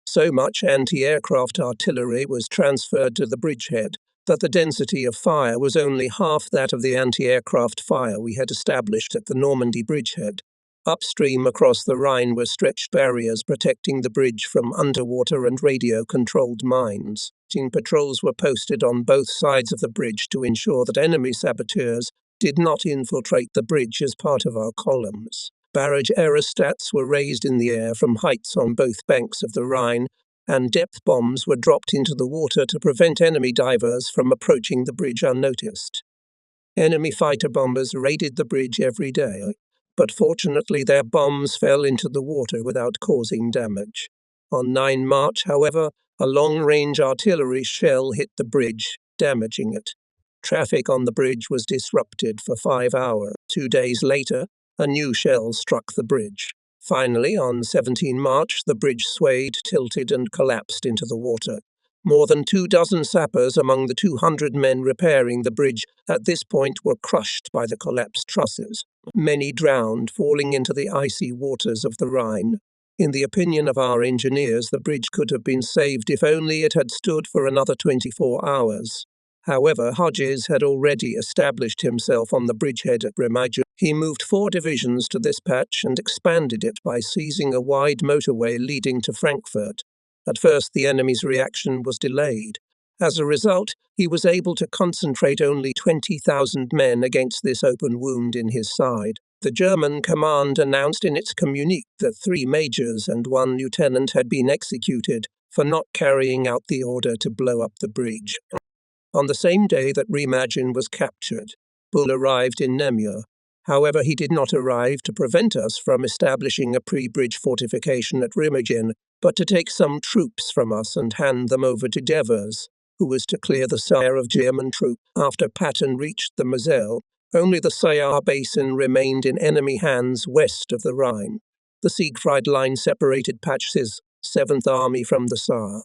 So much anti-aircraft artillery was transferred to the bridgehead that the density of fire was only half that of the anti-aircraft fire we had established at the Normandy bridgehead. Upstream across the Rhine were stretched barriers protecting the bridge from underwater and radio-controlled mines. Patrols were posted on both sides of the bridge to ensure that enemy saboteurs did not infiltrate the bridge as part of our columns. Barrage aerostats were raised in the air from heights on both banks of the Rhine, and depth bombs were dropped into the water to prevent enemy divers from approaching the bridge unnoticed. Enemy fighter bombers raided the bridge every day, but fortunately their bombs fell into the water without causing damage. On 9 March, however, a long-range artillery shell hit the bridge, damaging it. Traffic on the bridge was disrupted for 5 hours. 2 days later, a new shell struck the bridge. Finally, on 17 March, the bridge swayed, tilted, and collapsed into the water. More than 24 sappers among the 200 men repairing the bridge at this point were crushed by the collapsed trusses. Many drowned, falling into the icy waters of the Rhine. In the opinion of our engineers, the bridge could have been saved if only it had stood for another 24 hours. However, Hodges had already established himself on the bridgehead at Remagen. He moved 4 divisions to this patch and expanded it by seizing a wide motorway leading to Frankfurt. At first, the enemy's reaction was delayed. As a result, he was able to concentrate only 20,000 men against this open wound in his side. The German command announced in its communique that 3 majors and 1 lieutenant had been executed for not carrying out the order to blow up the bridge. On the same day that Remagen was captured, Bulge arrived in Namur. However, he did not arrive to prevent us from establishing a pre-bridge fortification at Remagen, but to take some troops from us and hand them over to Devers, who was to clear the Saar of German troops. After Patton reached the Moselle, only the Saar basin remained in enemy hands west of the Rhine. The Siegfried Line separated Patch's 7th Army from the Saar.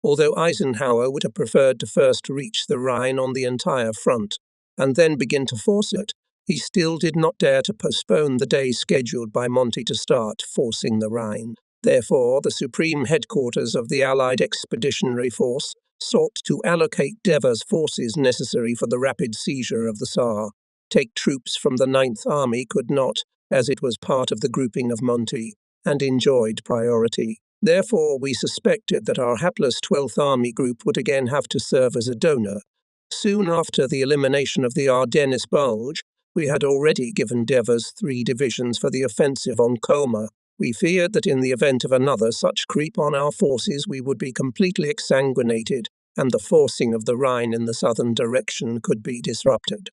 Although Eisenhower would have preferred to first reach the Rhine on the entire front and then begin to force it, he still did not dare to postpone the day scheduled by Monty to start forcing the Rhine. Therefore, the supreme headquarters of the Allied Expeditionary Force sought to allocate Devers forces necessary for the rapid seizure of the Saar. Take troops from the 9th Army could not, as it was part of the grouping of Monty, and enjoyed priority. Therefore, we suspected that our hapless 12th Army group would again have to serve as a donor. Soon after the elimination of the Ardennes Bulge, we had already given Devers 3 divisions for the offensive on Colmar. We feared that in the event of another such creep on our forces, we would be completely exsanguinated, and the forcing of the Rhine in the southern direction could be disrupted.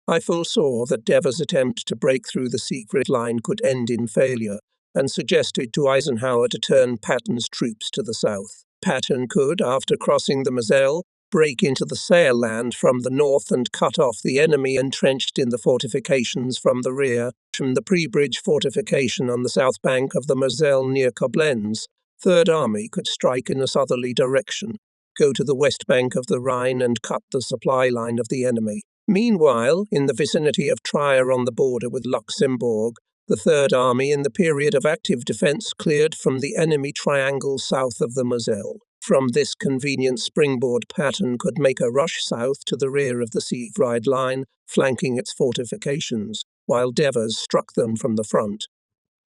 I foresaw that Devers' attempt to break through the Siegfried Line could end in failure, and suggested to Eisenhower to turn Patton's troops to the south. Patton could, after crossing the Moselle, break into the Saarland from the north and cut off the enemy entrenched in the fortifications from the rear, from the pre-bridge fortification on the south bank of the Moselle near Koblenz, Third Army could strike in a southerly direction, go to the west bank of the Rhine and cut the supply line of the enemy. Meanwhile, in the vicinity of Trier on the border with Luxembourg, the Third Army in the period of active defence cleared from the enemy triangle south of the Moselle. From this convenient springboard Patton could make a rush south to the rear of the Siegfried Line, flanking its fortifications, while Devers struck them from the front.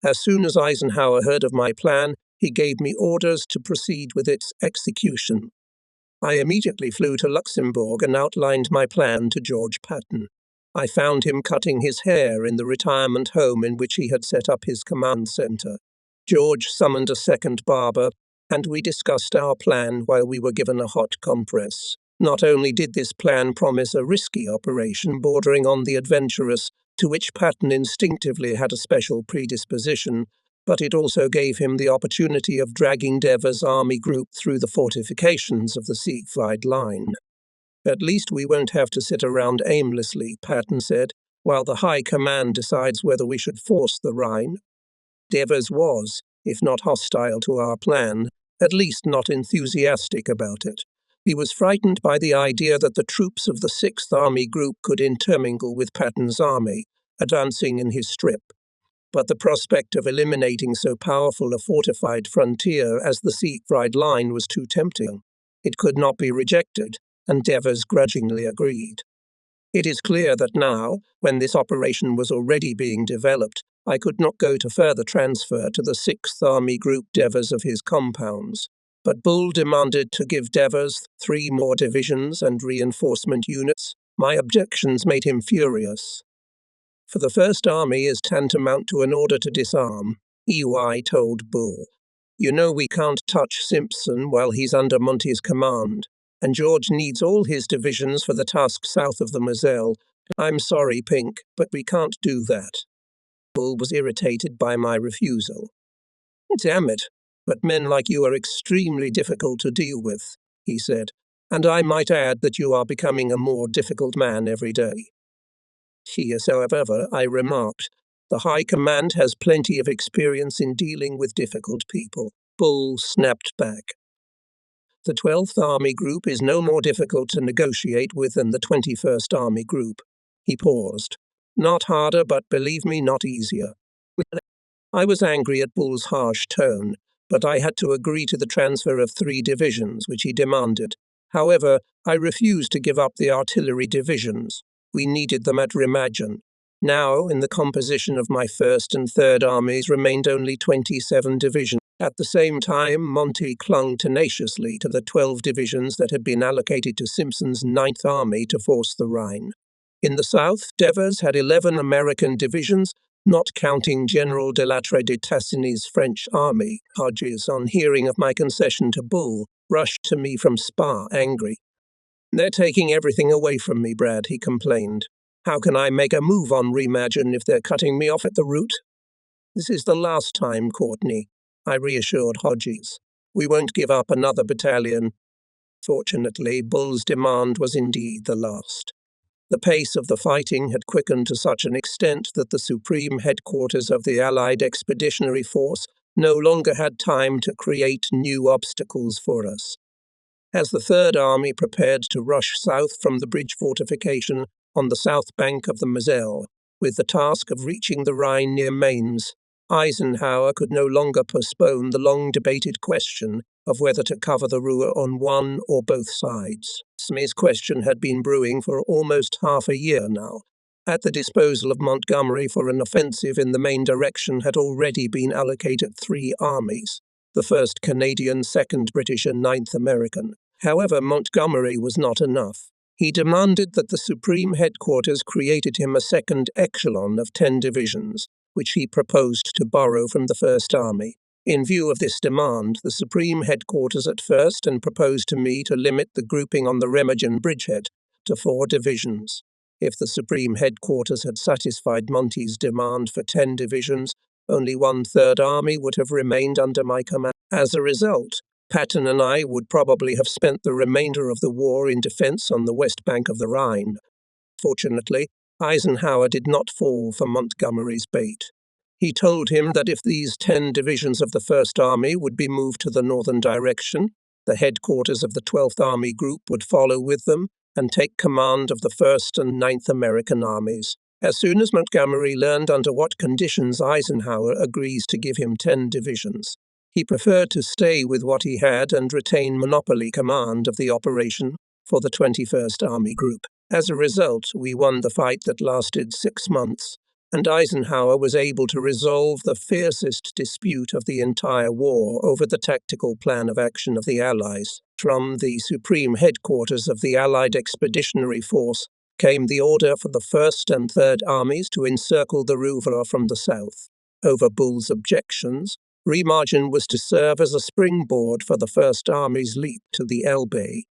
As soon as Eisenhower heard of my plan, he gave me orders to proceed with its execution. I immediately flew to Luxembourg and outlined my plan to George Patton. I found him cutting his hair in the retirement home in which he had set up his command centre. George summoned a second barber, and we discussed our plan while we were given a hot compress. Not only did this plan promise a risky operation bordering on the adventurous, to which Patton instinctively had a special predisposition, but it also gave him the opportunity of dragging Devers' army group through the fortifications of the Siegfried Line. "At least we won't have to sit around aimlessly," Patton said, "while the High Command decides whether we should force the Rhine." Devers was, if not hostile to our plan, at least not enthusiastic about it. He was frightened by the idea that the troops of the 6th Army Group could intermingle with Patton's army, advancing in his strip. But the prospect of eliminating so powerful a fortified frontier as the Siegfried Line was too tempting. It could not be rejected, and Devers grudgingly agreed. It is clear that now, when this operation was already being developed, I could not go to further transfer to the 6th Army Group Devers of his compounds. But Bull demanded to give Devers 3 more divisions and reinforcement units. My objections made him furious. "For the First Army is tantamount to an order to disarm," EY told Bull. "You know we can't touch Simpson while he's under Monty's command, and George needs all his divisions for the task south of the Moselle. I'm sorry, Pink, but we can't do that." Bull was irritated by my refusal. "Damn it, but men like you are extremely difficult to deal with," he said, "and I might add that you are becoming a more difficult man every day." "Yes, however," I remarked, "the High Command has plenty of experience in dealing with difficult people." Bull snapped back. "The 12th Army Group is no more difficult to negotiate with than the 21st Army Group." He paused. "Not harder, but believe me, not easier." I was angry at Bull's harsh tone, but I had to agree to the transfer of 3 divisions, which he demanded. However, I refused to give up the artillery divisions. We needed them at Remagen. Now, in the composition of my 1st and 3rd armies remained only 27 divisions. At the same time, Monty clung tenaciously to the 12 divisions that had been allocated to Simpson's 9th Army to force the Rhine. In the south, Devers had 11 American divisions, not counting General de Lattre de Tassigny's French army. Hodges, on hearing of my concession to Bull, rushed to me from Spa, angry. "They're taking everything away from me, Brad," he complained. "How can I make a move on Remagen if they're cutting me off at the root?" "This is the last time, Courtney," I reassured Hodges. "We won't give up another battalion." Fortunately, Bull's demand was indeed the last. The pace of the fighting had quickened to such an extent that the supreme headquarters of the Allied Expeditionary Force no longer had time to create new obstacles for us. As the Third Army prepared to rush south from the bridge fortification on the south bank of the Moselle, with the task of reaching the Rhine near Mainz, Eisenhower could no longer postpone the long-debated question of whether to cover the Ruhr on one or both sides. Smith's question had been brewing for almost half a year now. At the disposal of Montgomery for an offensive in the main direction had already been allocated 3 armies, the 1st Canadian, 2nd British and 9th American. However, Montgomery was not enough. He demanded that the Supreme Headquarters created him a second echelon of 10 divisions, which he proposed to borrow from the First Army. In view of this demand, the Supreme Headquarters at first and proposed to me to limit the grouping on the Remagen bridgehead to 4 divisions. If the Supreme Headquarters had satisfied Monty's demand for 10 divisions, only 1/3 Army would have remained under my command. As a result, Patton and I would probably have spent the remainder of the war in defense on the west bank of the Rhine. Fortunately, Eisenhower did not fall for Montgomery's bait. He told him that if these 10 divisions of the 1st Army would be moved to the northern direction, the headquarters of the 12th Army Group would follow with them and take command of the 1st and 9th American Armies. As soon as Montgomery learned under what conditions Eisenhower agrees to give him 10 divisions, he preferred to stay with what he had and retain monopoly command of the operation for the 21st Army Group. As a result, we won the fight that lasted 6 months, and Eisenhower was able to resolve the fiercest dispute of the entire war over the tactical plan of action of the Allies. From the supreme headquarters of the Allied Expeditionary Force came the order for the 1st and 3rd Armies to encircle the Rouvre from the south. Over Bulge's objections, Remagen was to serve as a springboard for the 1st Army's leap to the Elbe.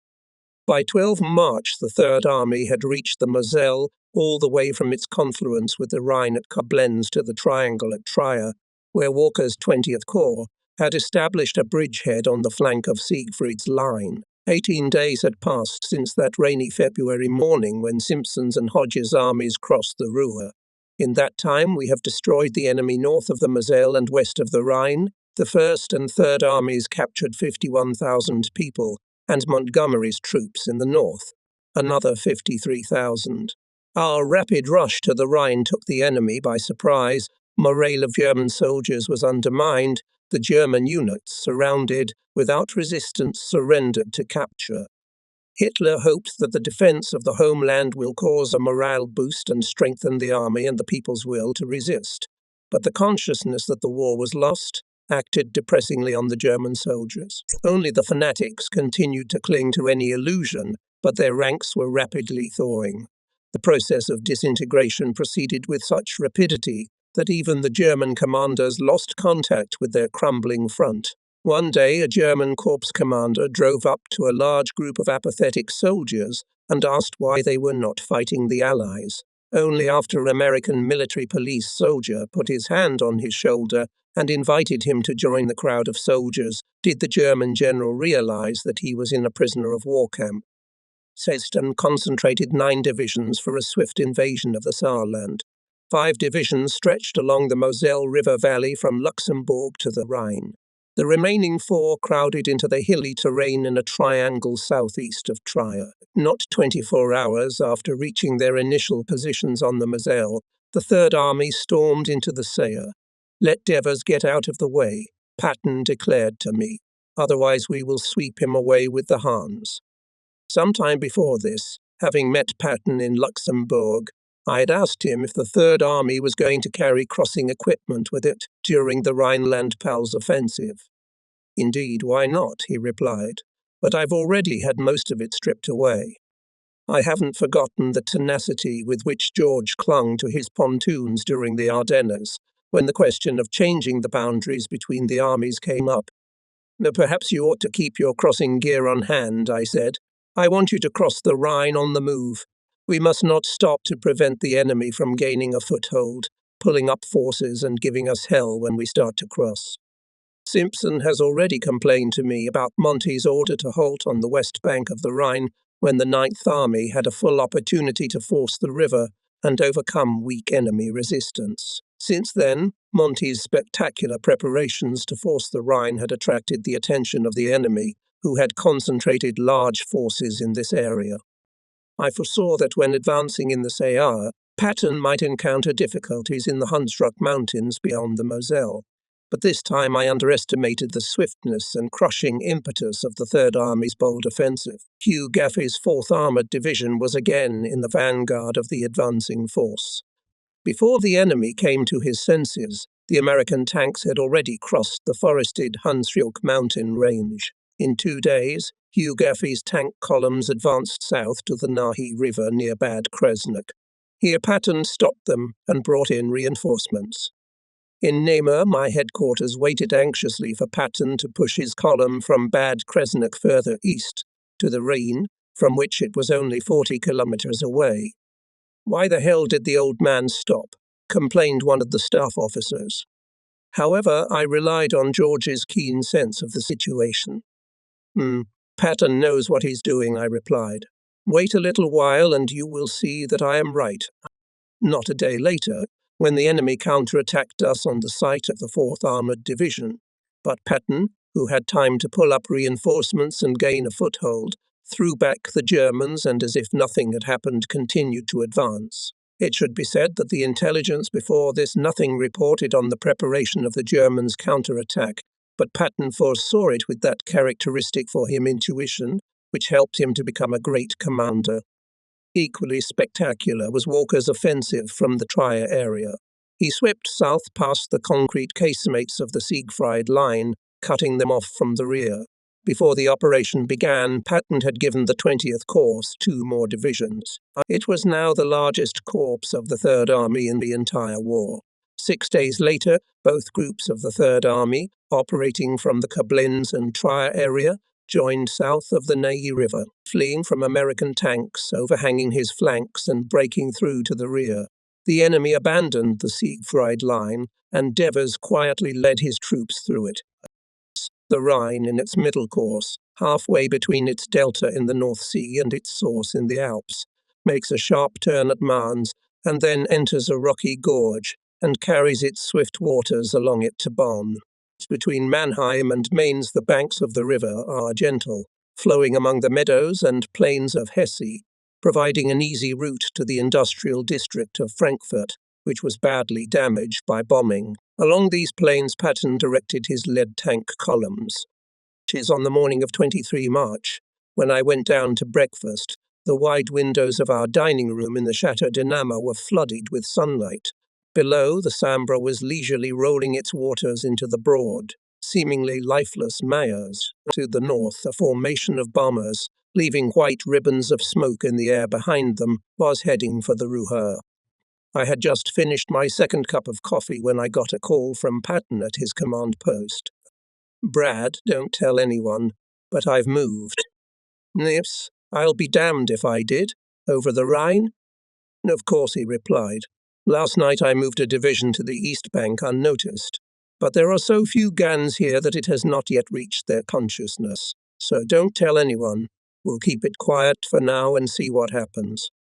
By 12 March, the 3rd Army had reached the Moselle all the way from its confluence with the Rhine at Koblenz to the Triangle at Trier, where Walker's 20th Corps had established a bridgehead on the flank of Siegfried's Line. 18 days had passed since that rainy February morning when Simpson's and Hodges' armies crossed the Ruhr. In that time, we have destroyed the enemy north of the Moselle and west of the Rhine. The 1st and 3rd Armies captured 51,000 people, and Montgomery's troops in the north, another 53,000. Our rapid rush to the Rhine took the enemy by surprise. Morale of German soldiers was undermined. The German units, surrounded, without resistance, surrendered to capture. Hitler hoped that the defense of the homeland will cause a morale boost and strengthen the army and the people's will to resist. But the consciousness that the war was lost acted depressingly on the German soldiers. Only the fanatics continued to cling to any illusion, but their ranks were rapidly thawing. The process of disintegration proceeded with such rapidity that even the German commanders lost contact with their crumbling front. One day, a German corps commander drove up to a large group of apathetic soldiers and asked why they were not fighting the Allies. Only after an American military police soldier put his hand on his shoulder and invited him to join the crowd of soldiers did the German general realize that he was in a prisoner of war camp. Seistan concentrated 9 divisions for a swift invasion of the Saarland. 5 divisions stretched along the Moselle River Valley from Luxembourg to the Rhine. The remaining 4 crowded into the hilly terrain in a triangle southeast of Trier. Not 24 hours after reaching their initial positions on the Moselle, the 3rd Army stormed into the Saar. "Let Devers get out of the way," Patton declared to me. "Otherwise we will sweep him away with the Hans." Sometime before this, having met Patton in Luxembourg, I had asked him if the 3rd Army was going to carry crossing equipment with it during the Rhineland-Pfalz offensive. "Indeed, why not?" he replied. "But I've already had most of it stripped away." I haven't forgotten the tenacity with which George clung to his pontoons during the Ardennes, when the question of changing the boundaries between the armies came up. "Perhaps you ought to keep your crossing gear on hand," I said. "I want you to cross the Rhine on the move. We must not stop to prevent the enemy from gaining a foothold, pulling up forces and giving us hell when we start to cross." Simpson has already complained to me about Monty's order to halt on the west bank of the Rhine when the 9th Army had a full opportunity to force the river and overcome weak enemy resistance. Since then, Monty's spectacular preparations to force the Rhine had attracted the attention of the enemy, who had concentrated large forces in this area. I foresaw that when advancing in the Saar, Patton might encounter difficulties in the Hunsrück Mountains beyond the Moselle. But this time I underestimated the swiftness and crushing impetus of the 3rd Army's bold offensive. Hugh Gaffey's 4th Armoured Division was again in the vanguard of the advancing force. Before the enemy came to his senses, the American tanks had already crossed the forested Hunsrück mountain range. In 2 days, Hugh Gaffey's tank columns advanced south to the Nahe River near Bad Kreuznach. Here Patton stopped them and brought in reinforcements. In Namur, my headquarters waited anxiously for Patton to push his column from Bad Kreuznach further east, to the Rhine, from which it was only 40 kilometers away. "Why the hell did the old man stop?" complained one of the staff officers. However, I relied on George's keen sense of the situation. "Patton knows what he's doing," I replied. "Wait a little while and you will see that I am right." Not a day later, when the enemy counterattacked us on the site of the 4th Armoured Division. But Patton, who had time to pull up reinforcements and gain a foothold, threw back the Germans and, as if nothing had happened, continued to advance. It should be said that the intelligence before this nothing reported on the preparation of the Germans' counterattack, but Patton foresaw it with that characteristic for him intuition, which helped him to become a great commander. Equally spectacular was Walker's offensive from the Trier area. He swept south past the concrete casemates of the Siegfried Line, cutting them off from the rear. Before the operation began, Patton had given the 20th Corps 2 more divisions. It was now the largest corps of the Third Army in the entire war. 6 days later, both groups of the Third Army, operating from the Koblenz and Trier area, joined south of the Nahe River, fleeing from American tanks overhanging his flanks and breaking through to the rear. The enemy abandoned the Siegfried Line, and Devers quietly led his troops through it. The Rhine, in its middle course, halfway between its delta in the North Sea and its source in the Alps, makes a sharp turn at Mainz and then enters a rocky gorge and carries its swift waters along it to Bonn. Between Mannheim and Mainz, the banks of the river are gentle, flowing among the meadows and plains of Hesse, providing an easy route to the industrial district of Frankfurt, which was badly damaged by bombing. Along these plains, Patton directed his lead tank columns. It is on the morning of 23 March, when I went down to breakfast, the wide windows of our dining room in the Château de Namur were flooded with sunlight. Below, the Sambre was leisurely rolling its waters into the broad, seemingly lifeless Meuse. To the north, a formation of bombers, leaving white ribbons of smoke in the air behind them, was heading for the Ruhr. I had just finished my second cup of coffee when I got a call from Patton at his command post. "Brad, don't tell anyone, but I've moved." "Nips, I'll be damned if I did. Over the Rhine?" "Of course," he replied. "Last night I moved a division to the East Bank unnoticed. But there are so few Gans here that it has not yet reached their consciousness. So don't tell anyone. We'll keep it quiet for now and see what happens."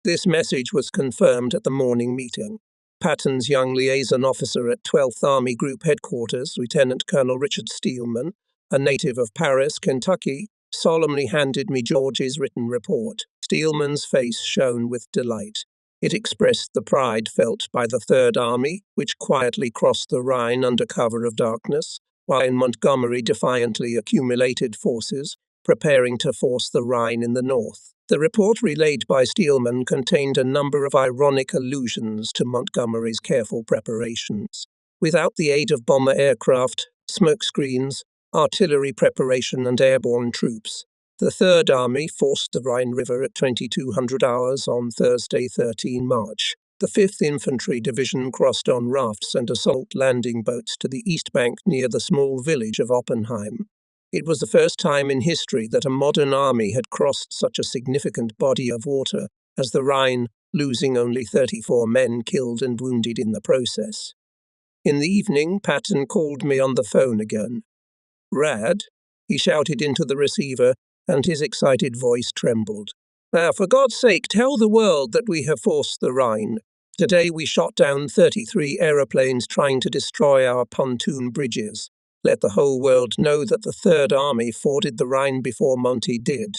This message was confirmed at the morning meeting. Patton's young liaison officer at 12th Army Group Headquarters, Lieutenant Colonel Richard Steelman, a native of Paris, Kentucky, solemnly handed me George's written report. Steelman's face shone with delight. It expressed the pride felt by the Third Army, which quietly crossed the Rhine under cover of darkness, while in Montgomery defiantly accumulated forces, preparing to force the Rhine in the north. The report relayed by Steelman contained a number of ironic allusions to Montgomery's careful preparations. Without the aid of bomber aircraft, smokescreens, artillery preparation and airborne troops, the Third Army forced the Rhine River at 2200 hours on Thursday, 13 March. The 5th Infantry Division crossed on rafts and assault landing boats to the east bank near the small village of Oppenheim. It was the first time in history that a modern army had crossed such a significant body of water as the Rhine, losing only 34 men killed and wounded in the process. In the evening, Patton called me on the phone again. "Rad," he shouted into the receiver, and his excited voice trembled. "Now, for God's sake, tell the world that we have forced the Rhine. Today we shot down 33 aeroplanes trying to destroy our pontoon bridges. Let the whole world know that the Third Army forded the Rhine before Monty did."